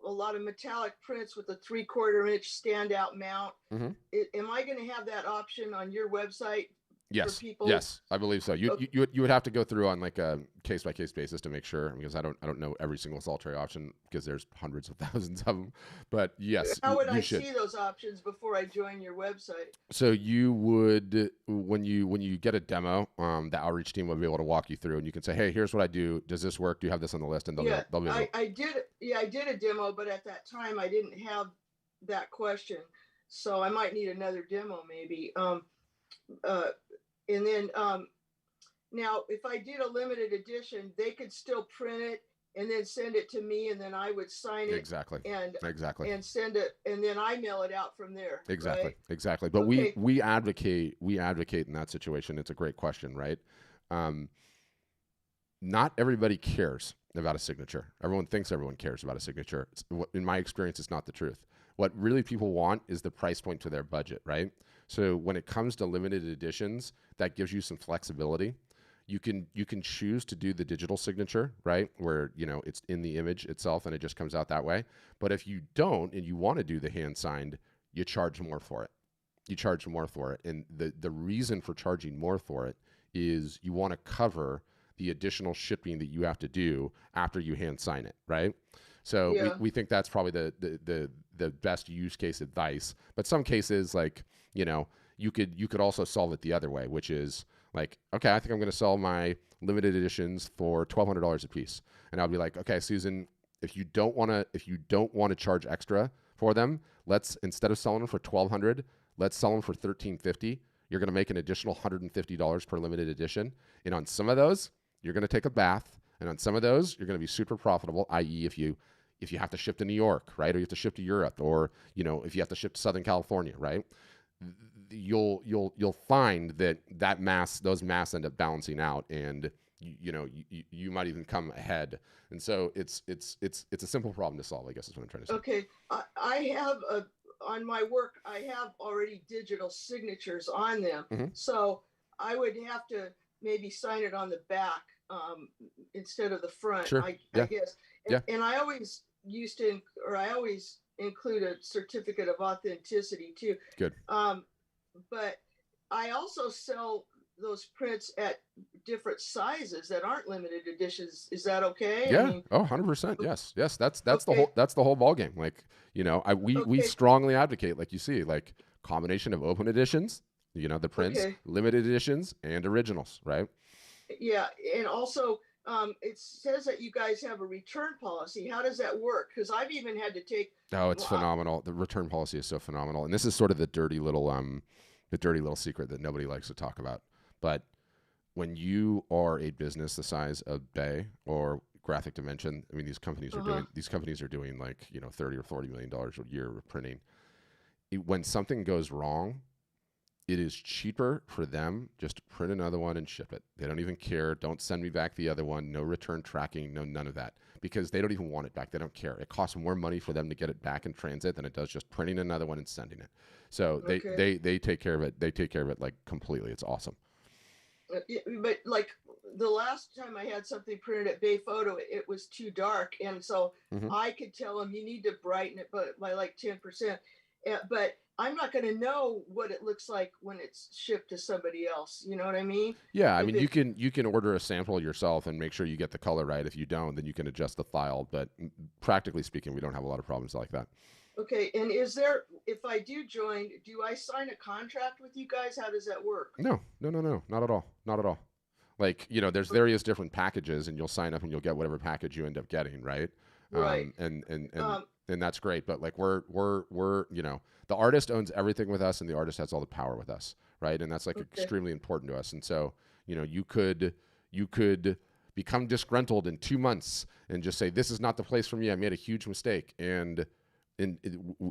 A lot of metallic prints with a 3/4 inch standout mount. Mm-hmm. Am I going to have that option on your website? Yes. For people? Yes, I believe so. You would have to go through on like a case by case basis to make sure, because I don't know every single salt tray option because there's hundreds of thousands of them. But yes, how would I should see those options before I join your website? So you would, when you get a demo, the outreach team will be able to walk you through, and you can say, hey, here's what I do. Does this work? Do you have this on the list? And they'll be able to. I did a demo, but at that time I didn't have that question, so I might need another demo maybe. And then now if I did a limited edition, they could still print it and then send it to me, and then I would sign it exactly and send it, and then I mail it out from there. Exactly. But okay. we advocate in that situation. It's a great question, right? Not everybody cares about a signature. Everyone thinks everyone cares about a signature. In my experience, it's not the truth. What really people want is the price point to their budget, right? So when it comes to limited editions, that gives you some flexibility. You can choose to do the digital signature, right? Where, it's in the image itself and it just comes out that way. But if you don't, and you want to do the hand signed, you charge more for it. And the reason for charging more for it is you want to cover the additional shipping that you have to do after you hand sign it, right? So we think that's probably the best use case advice. But some cases, like, you could also solve it the other way, which is like, okay, I think I'm going to sell my limited editions for $1,200 a piece. And I'll be like, okay, Susan, if you don't want to charge extra for them, let's, instead of selling them for $1,200, let's sell them for $1,350. You're going to make an additional $150 per limited edition. And on some of those, you're going to take a bath. And on some of those, you're going to be super profitable, i.e. if you have to ship to New York, right? Or you have to ship to Europe, or, if you have to ship to Southern California, right? You'll find that those mass end up balancing out, and you might even come ahead. And so it's a simple problem to solve, I guess is what I'm trying to say. Okay. I have on my work, I have already digital signatures on them. So I would have to maybe sign it on the back instead of the front, Sure. I guess. And I always I always include a certificate of authenticity too. Good. But I also sell those prints at different sizes that aren't limited editions. Is that okay? Yeah. I mean, 100%. Yes. That's okay. the whole ball game. Like, we strongly advocate, like you see, like combination of open editions, the prints, limited editions, and originals, right? Yeah. And also, it says that you guys have a return policy. How does that work? Because I've even had to take. Oh, it's phenomenal. The return policy is so phenomenal. And this is sort of the dirty little secret that nobody likes to talk about. But when you are a business the size of Bay or Graphic Dimension, I mean, these companies are doing like, $30 or $40 million a year of printing. When something goes wrong, it is cheaper for them just to print another one and ship it. They don't even care. Don't send me back the other one. No return tracking. No, none of that, because they don't even want it back. They don't care. It costs more money for them to get it back in transit than it does just printing another one and sending it. So they take care of it. They take care of it like completely. It's awesome. But like the last time I had something printed at Bay Photo, it was too dark. And so I could tell them you need to brighten it by like 10%. But I'm not going to know what it looks like when it's shipped to somebody else. You know what I mean? Yeah. I mean, you can order a sample yourself and make sure you get the color right. If you don't, then you can adjust the file. But practically speaking, we don't have a lot of problems like that. Okay. And if I do join, do I sign a contract with you guys? How does that work? No, not at all. Not at all. Like, there's various different packages, and you'll sign up and you'll get whatever package you end up getting. Right. Right. And that's great. But like we're the artist owns everything with us, and the artist has all the power with us. Right. And that's like extremely important to us. And so, you could become disgruntled in 2 months and just say, this is not the place for me. I made a huge mistake. And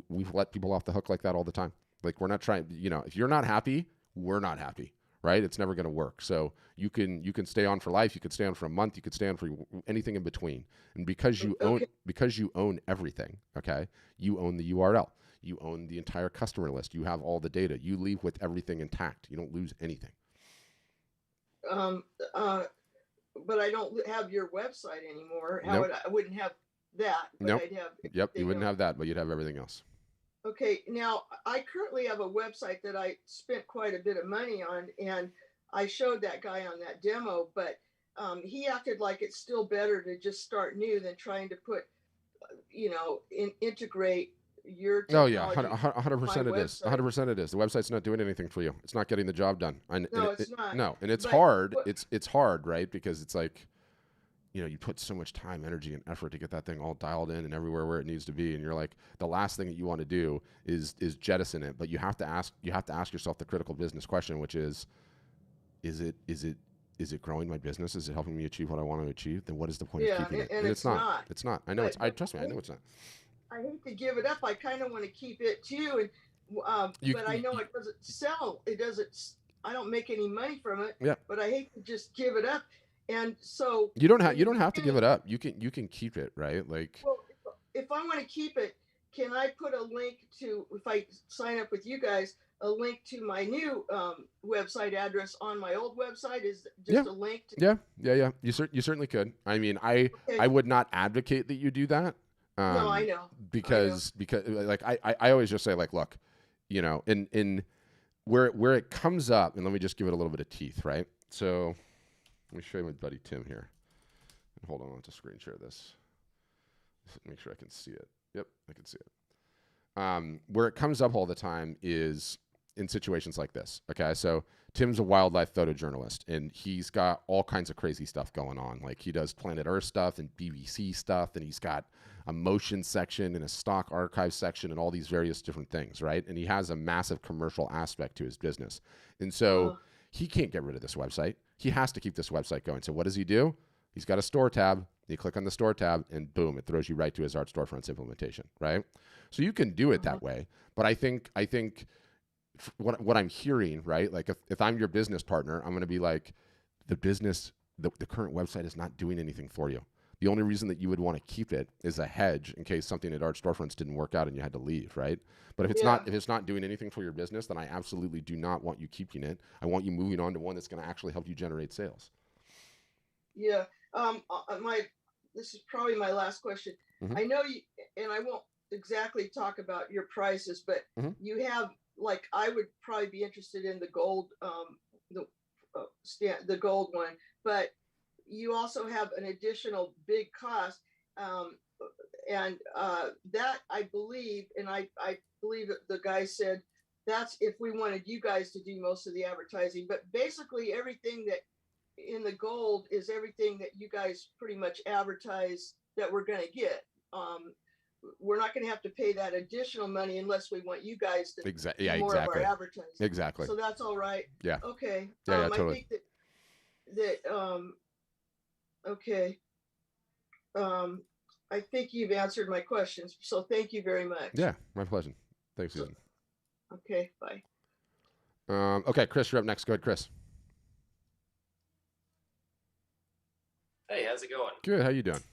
we've let people off the hook like that all the time. Like, we're not trying, if you're not happy, we're not happy, right? It's never going to work. So you can stay on for life. You could stay on for a month. You could stay on for anything in between. And because you own everything, okay, you own the URL. You own the entire customer list. You have all the data. You leave with everything intact. You don't lose anything. But I don't have your website anymore. Nope. I wouldn't have that. But Nope. I'd have. Yep, you wouldn't have that, but you'd have everything else. Okay, now I currently have a website that I spent quite a bit of money on, and I showed that guy on that demo, but he acted like it's still better to just start new than trying to put, integrate your technology. Oh yeah, 100% it is. 100% it is. The website's not doing anything for you. It's not getting the job done. It's not. No, and it's hard. It's hard, right? Because it's like, you put so much time, energy, and effort to get that thing all dialed in and everywhere where it needs to be, and you're like, the last thing that you want to do is jettison it. But you have to ask yourself the critical business question, which is it growing my business? Is it helping me achieve what I want to achieve? Then what is the point of keeping it? And it's not. It's not. I know. Trust me. I know it's not. I hate to give it up. I kind of want to keep it too, and but I know it doesn't sell. It doesn't. I don't make any money from it. Yeah. But I hate to just give it up. And so you don't have to give it up. You can keep it, right? Like, well, if I want to keep it, can I put a link to, if I sign up with you guys, a link to my new website address on my old website? Is just a link to Yeah. You certainly could. I mean, I would not advocate that you do that. No, I know. Because like I always just say, like, look, in where it comes up, and let me just give it a little bit of teeth, right? So let me show you my buddy Tim here. Hold on, I'll just screen share this. Make sure I can see it. Yep, I can see it. Where it comes up all the time is in situations like this. Okay, so Tim's a wildlife photojournalist, and he's got all kinds of crazy stuff going on. Like, he does Planet Earth stuff and BBC stuff, and he's got a motion section and a stock archive section and all these various different things, right? And he has a massive commercial aspect to his business. And so he can't get rid of this website. He has to keep this website going. So what does he do? He's got a store tab. You click on the store tab, and boom, it throws you right to his art storefronts implementation, right? So you can do it that way. But I think what I'm hearing, right? Like, if I'm your business partner, I'm going to be like, the business the current website is not doing anything for you. The only reason that you would want to keep it is a hedge in case something at Art Storefronts didn't work out and you had to leave, right? But if it's not doing anything for your business, then I absolutely do not want you keeping it. I want you moving on to one that's going to actually help you generate sales. Yeah. This is probably my last question. I know you, and I won't exactly talk about your prices, but you have, like, I would probably be interested in the gold, the gold one, but you also have an additional big cost. And that I believe, and I believe that the guy said that's if we wanted you guys to do most of the advertising, but basically everything that in the gold is everything that you guys pretty much advertise that we're going to get. We're not going to have to pay that additional money unless we want you guys to do more of our advertising. Exactly. So that's all right. Yeah. Okay. Yeah, totally. I think that okay. I think you've answered my questions. So thank you very much. Yeah, my pleasure. Thanks, Susan. Okay, bye. Okay, Chris, you're up next. Go ahead, Chris. Hey, how's it going? Good. How you doing?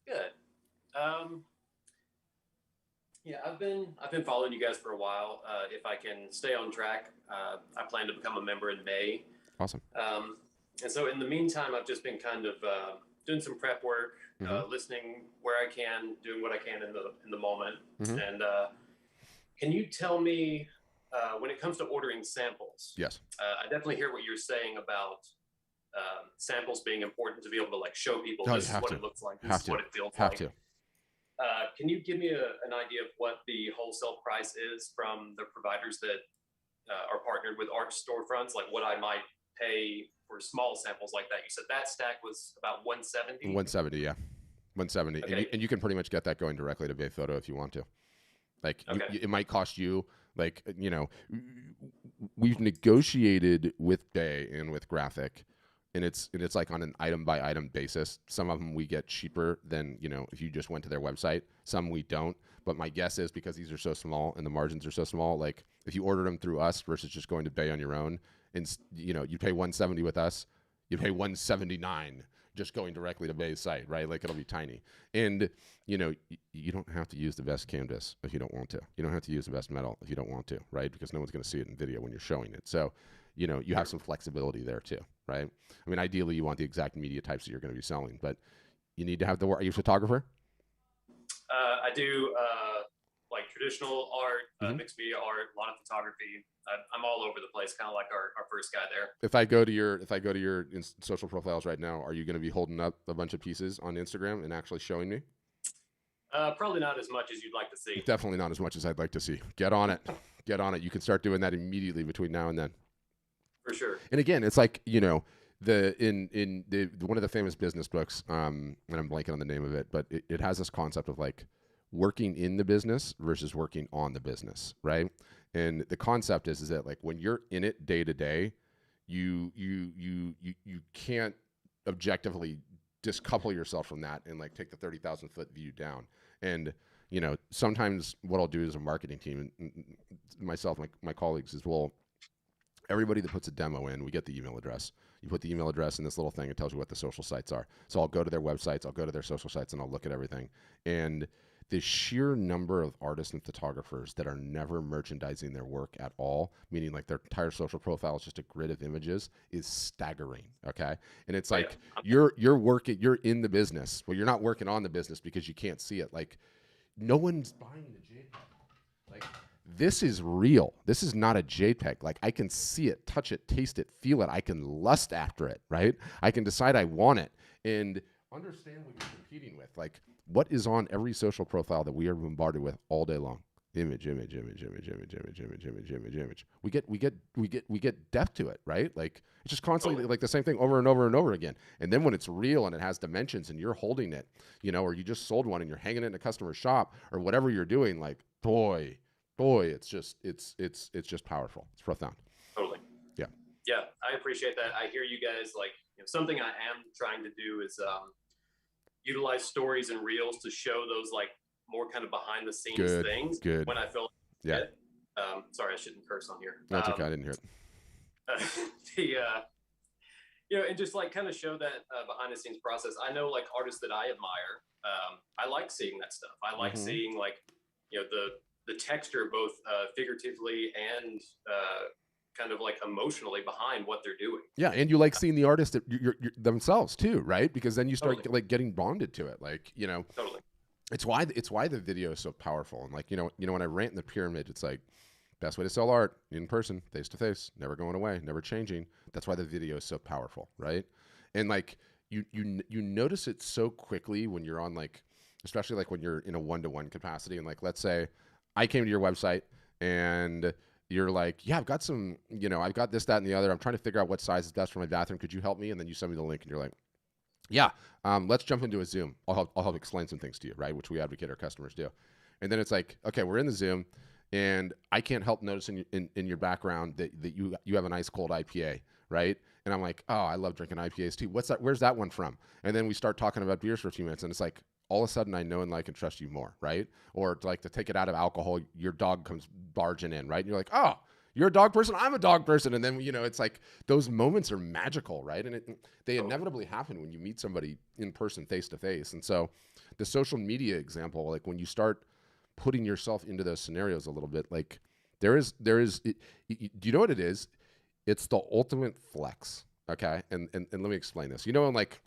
Good. Yeah, I've been following you guys for a while. If I can stay on track, I plan to become a member in May. Awesome. And so in the meantime, I've just been kind of doing some prep work, listening where I can, doing what I can in the moment. And can you tell me when it comes to ordering samples? Yes. I definitely hear what you're saying about samples being important to be able to like show people this is what it looks like, this is what it feels like. Can you give me an idea of what the wholesale price is from the providers that are partnered with Art Storefronts? Like what I might pay for small samples like that? You said that stack was about 170. 170, yeah, 170, okay. and you can pretty much get that going directly to Bay Photo if you want to. Like it might cost you, like, you know, we've negotiated with Bay and with Graphic. And it's like on an item by item basis. Some of them we get cheaper than, you know, if you just went to their website. Some we don't. But my guess is because these are so small and the margins are so small, like if you order them through us versus just going to Bay on your own, and you know, you pay 170 with us, you pay 179 just going directly to Bay's site, right? Like it'll be tiny. And you know, you don't have to use the best canvas if you don't want to. You don't have to use the best metal if you don't want to, right? Because no one's going to see it in video when you're showing it. So, you know, you have some flexibility there too, right? I mean, ideally you want the exact media types that you're going to be selling, but you need to have the work. Are you a photographer? I do like traditional art, mixed media art, a lot of photography. I'm all over the place, kind of like our first guy there. If I go to your social profiles right now, are you going to be holding up a bunch of pieces on Instagram and actually showing me? Probably not as much as you'd like to see. Definitely not as much as I'd like to see. Get on it. Get on it. You can start doing that immediately between now and then. For sure. And again, it's like, you know, in one of the famous business books, and I'm blanking on the name of it, but it has this concept of like working in the business versus working on the business, right? And the concept is that like when you're in it day to day, you can't objectively discouple yourself from that and like take the 30,000 foot view down. And you know, sometimes what I'll do as a marketing team, and myself, my colleagues as well, everybody that puts a demo in, we get the email address. You put the email address in this little thing, it tells you what the social sites are. So I'll go to their websites, I'll go to their social sites, and I'll look at everything. And the sheer number of artists and photographers that are never merchandising their work at all, meaning like their entire social profile is just a grid of images, is staggering. Okay. And it's like you're in the business. Well, you're not working on the business because you can't see it. Like no one's buying the JPEG. Like this is real. This is not a JPEG. Like I can see it, touch it, taste it, feel it. I can lust after it, right? I can decide I want it and understand what you're competing with. Like what is on every social profile that we are bombarded with all day long? Image. We get depth to it, right? Like it's just constantly like the same thing over and over and over again. And then when it's real and it has dimensions and you're holding it, you know, or you just sold one and you're hanging it in a customer shop or whatever you're doing, like boy, it's just powerful. It's profound. Totally. Yeah. Yeah, I appreciate that. I hear you guys. Like, you know, something I am trying to do is utilize stories and reels to show those like more kind of behind the scenes things. Good. When I feel yeah. It. Sorry, I shouldn't curse on here. That's okay. I didn't hear it. and just like kind of show that behind the scenes process. I know like artists that I admire. I like seeing that stuff. I like seeing like, the texture, both figuratively and kind of like emotionally behind what they're doing. Yeah, and you like seeing the artist themselves too, right? Because then you start like getting bonded to it, like Totally. It's why the video is so powerful, and like when I rant in the pyramid, it's like best way to sell art in person, face to face, never going away, never changing. That's why the video is so powerful, right? And like you notice it so quickly when you're on like, especially like when you're in a one-to-one capacity, and like let's say I came to your website and you're like, yeah, I've got some, I've got this, that, and the other. I'm trying to figure out what size is best for my bathroom. Could you help me? And then you send me the link and you're like, yeah, let's jump into a Zoom. I'll help explain some things to you, right? Which we advocate our customers do. And then it's like, okay, we're in the Zoom and I can't help noticing in your background that you have an ice cold IPA, right? And I'm like, oh, I love drinking IPAs too. What's that? Where's that one from? And then we start talking about beers for a few minutes and it's like, all of a sudden I know and like and trust you more, right? Or to take it out of alcohol, your dog comes barging in, right? And you're like, oh, you're a dog person, I'm a dog person. And then, it's like those moments are magical, right? And they inevitably happen when you meet somebody in person, face to face. And so the social media example, like when you start putting yourself into those scenarios a little bit, like do you know what it is? It's the ultimate flex. Okay. And let me explain this. Like,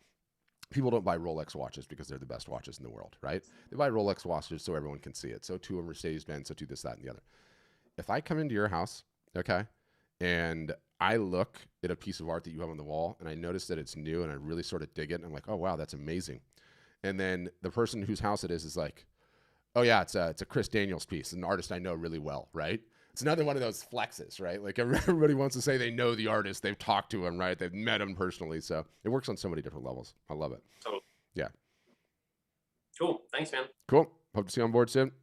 people don't buy Rolex watches because they're the best watches in the world, right? They buy Rolex watches so everyone can see it. So too a Mercedes-Benz, so too this, that, and the other. If I come into your house, okay, and I look at a piece of art that you have on the wall and I notice that it's new and I really sort of dig it and I'm like, oh, wow, that's amazing. And then the person whose house it is like, oh, yeah, it's a Chris Daniels piece, an artist I know really well, right? It's another one of those flexes, right? Like everybody wants to say they know the artist, they've talked to him, right? They've met him personally. So it works on so many different levels. I love it. Totally. Yeah. Cool. Thanks, man. Cool. Hope to see you on board soon.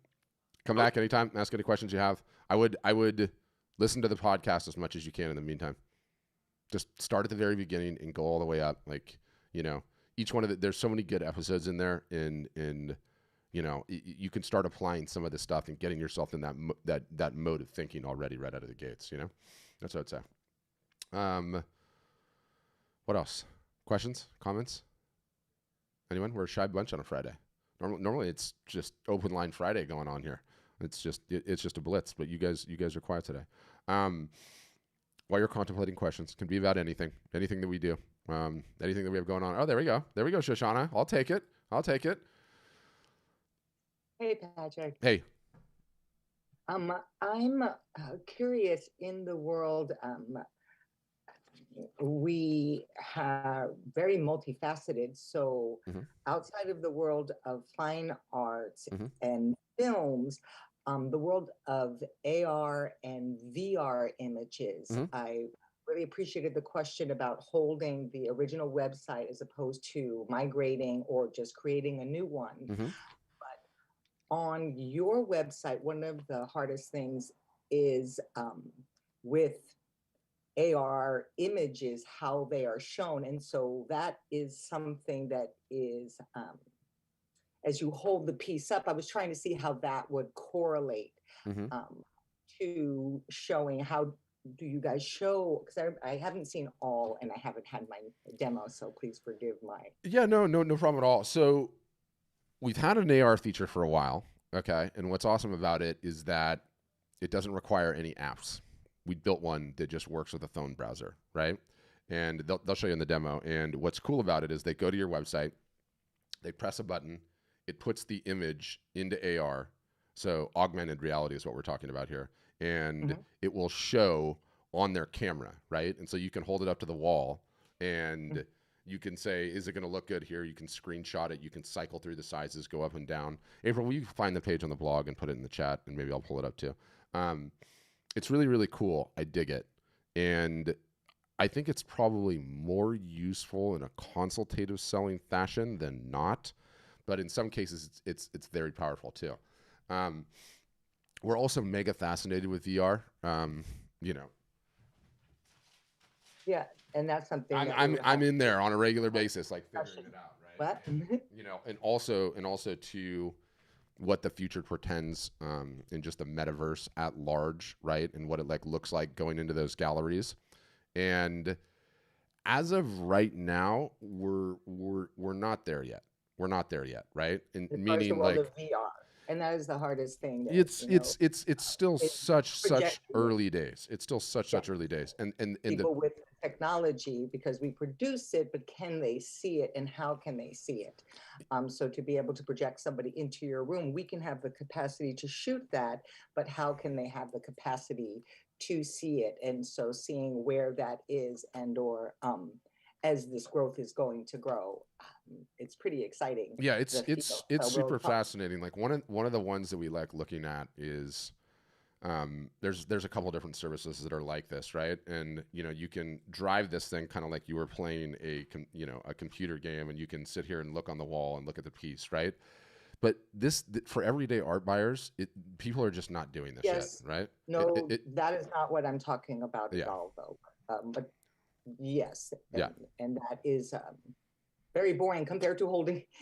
Come back anytime. Ask any questions you have. I would listen to the podcast as much as you can in the meantime. Just start at the very beginning and go all the way up. Like, each one of there's so many good episodes in there and you can start applying some of this stuff and getting yourself in that mode of thinking already right out of the gates, That's what I'd say. What else? Questions? Comments? Anyone? We're a shy bunch on a Friday. Normally it's just open line Friday going on here. It's just a blitz, but you guys are quiet today. While you're contemplating questions, can be about anything that we do, anything that we have going on. Oh, there we go, Shoshana. I'll take it. Hey, Patrick. Hey. I'm curious in the world. We have very multifaceted. So outside of the world of fine arts and films, the world of AR and VR images, I really appreciated the question about holding the original website as opposed to migrating or just creating a new one. On your website, one of the hardest things is with AR images, how they are shown. And so that is something that is, as you hold the piece up, I was trying to see how that would correlate to showing how do you guys show, because I haven't seen all and I haven't had my demo, so please forgive my. Yeah, no problem at all. So we've had an AR feature for a while, okay? And what's awesome about it is that it doesn't require any apps. We built one that just works with a phone browser, right? And they'll show you in the demo. And what's cool about it is they go to your website, they press a button, it puts the image into AR. So augmented reality is what we're talking about here. And it will show on their camera, right? And so you can hold it up to the wall and you can say, is it going to look good here? You can screenshot it. You can cycle through the sizes, go up and down. April, will you find the page on the blog and put it in the chat? And maybe I'll pull it up too. It's really, really cool. I dig it. And I think it's probably more useful in a consultative selling fashion than not. But in some cases, it's very powerful too. We're also mega fascinated with VR. Yeah, and that's something I'm in there on a regular basis, like figuring it out, right? What? And also to what the future portends in just the metaverse at large, right? And what it looks like going into those galleries. And as of right now, we're not there yet. We're not there yet, right? And meaning like like VR, and that is the hardest thing. That, it's still such early days. It's still such early days, and people with technology, because we produce it, but can they see it, and how can they see it? So to be able to project somebody into your room, we can have the capacity to shoot that, but how can they have the capacity to see it? And so seeing where that is, and or as this growth is going to grow, it's pretty exciting. Yeah, it's super fascinating. Like one of the ones that we like looking at is there's a couple different services that are like this, right? And you can drive this thing kind of like you were playing a computer game, and you can sit here and look on the wall and look at the piece, right? But for everyday art buyers, people are just not doing this yet, right? No, that is not what I'm talking about at all, though. But yes, and that is very boring compared to holding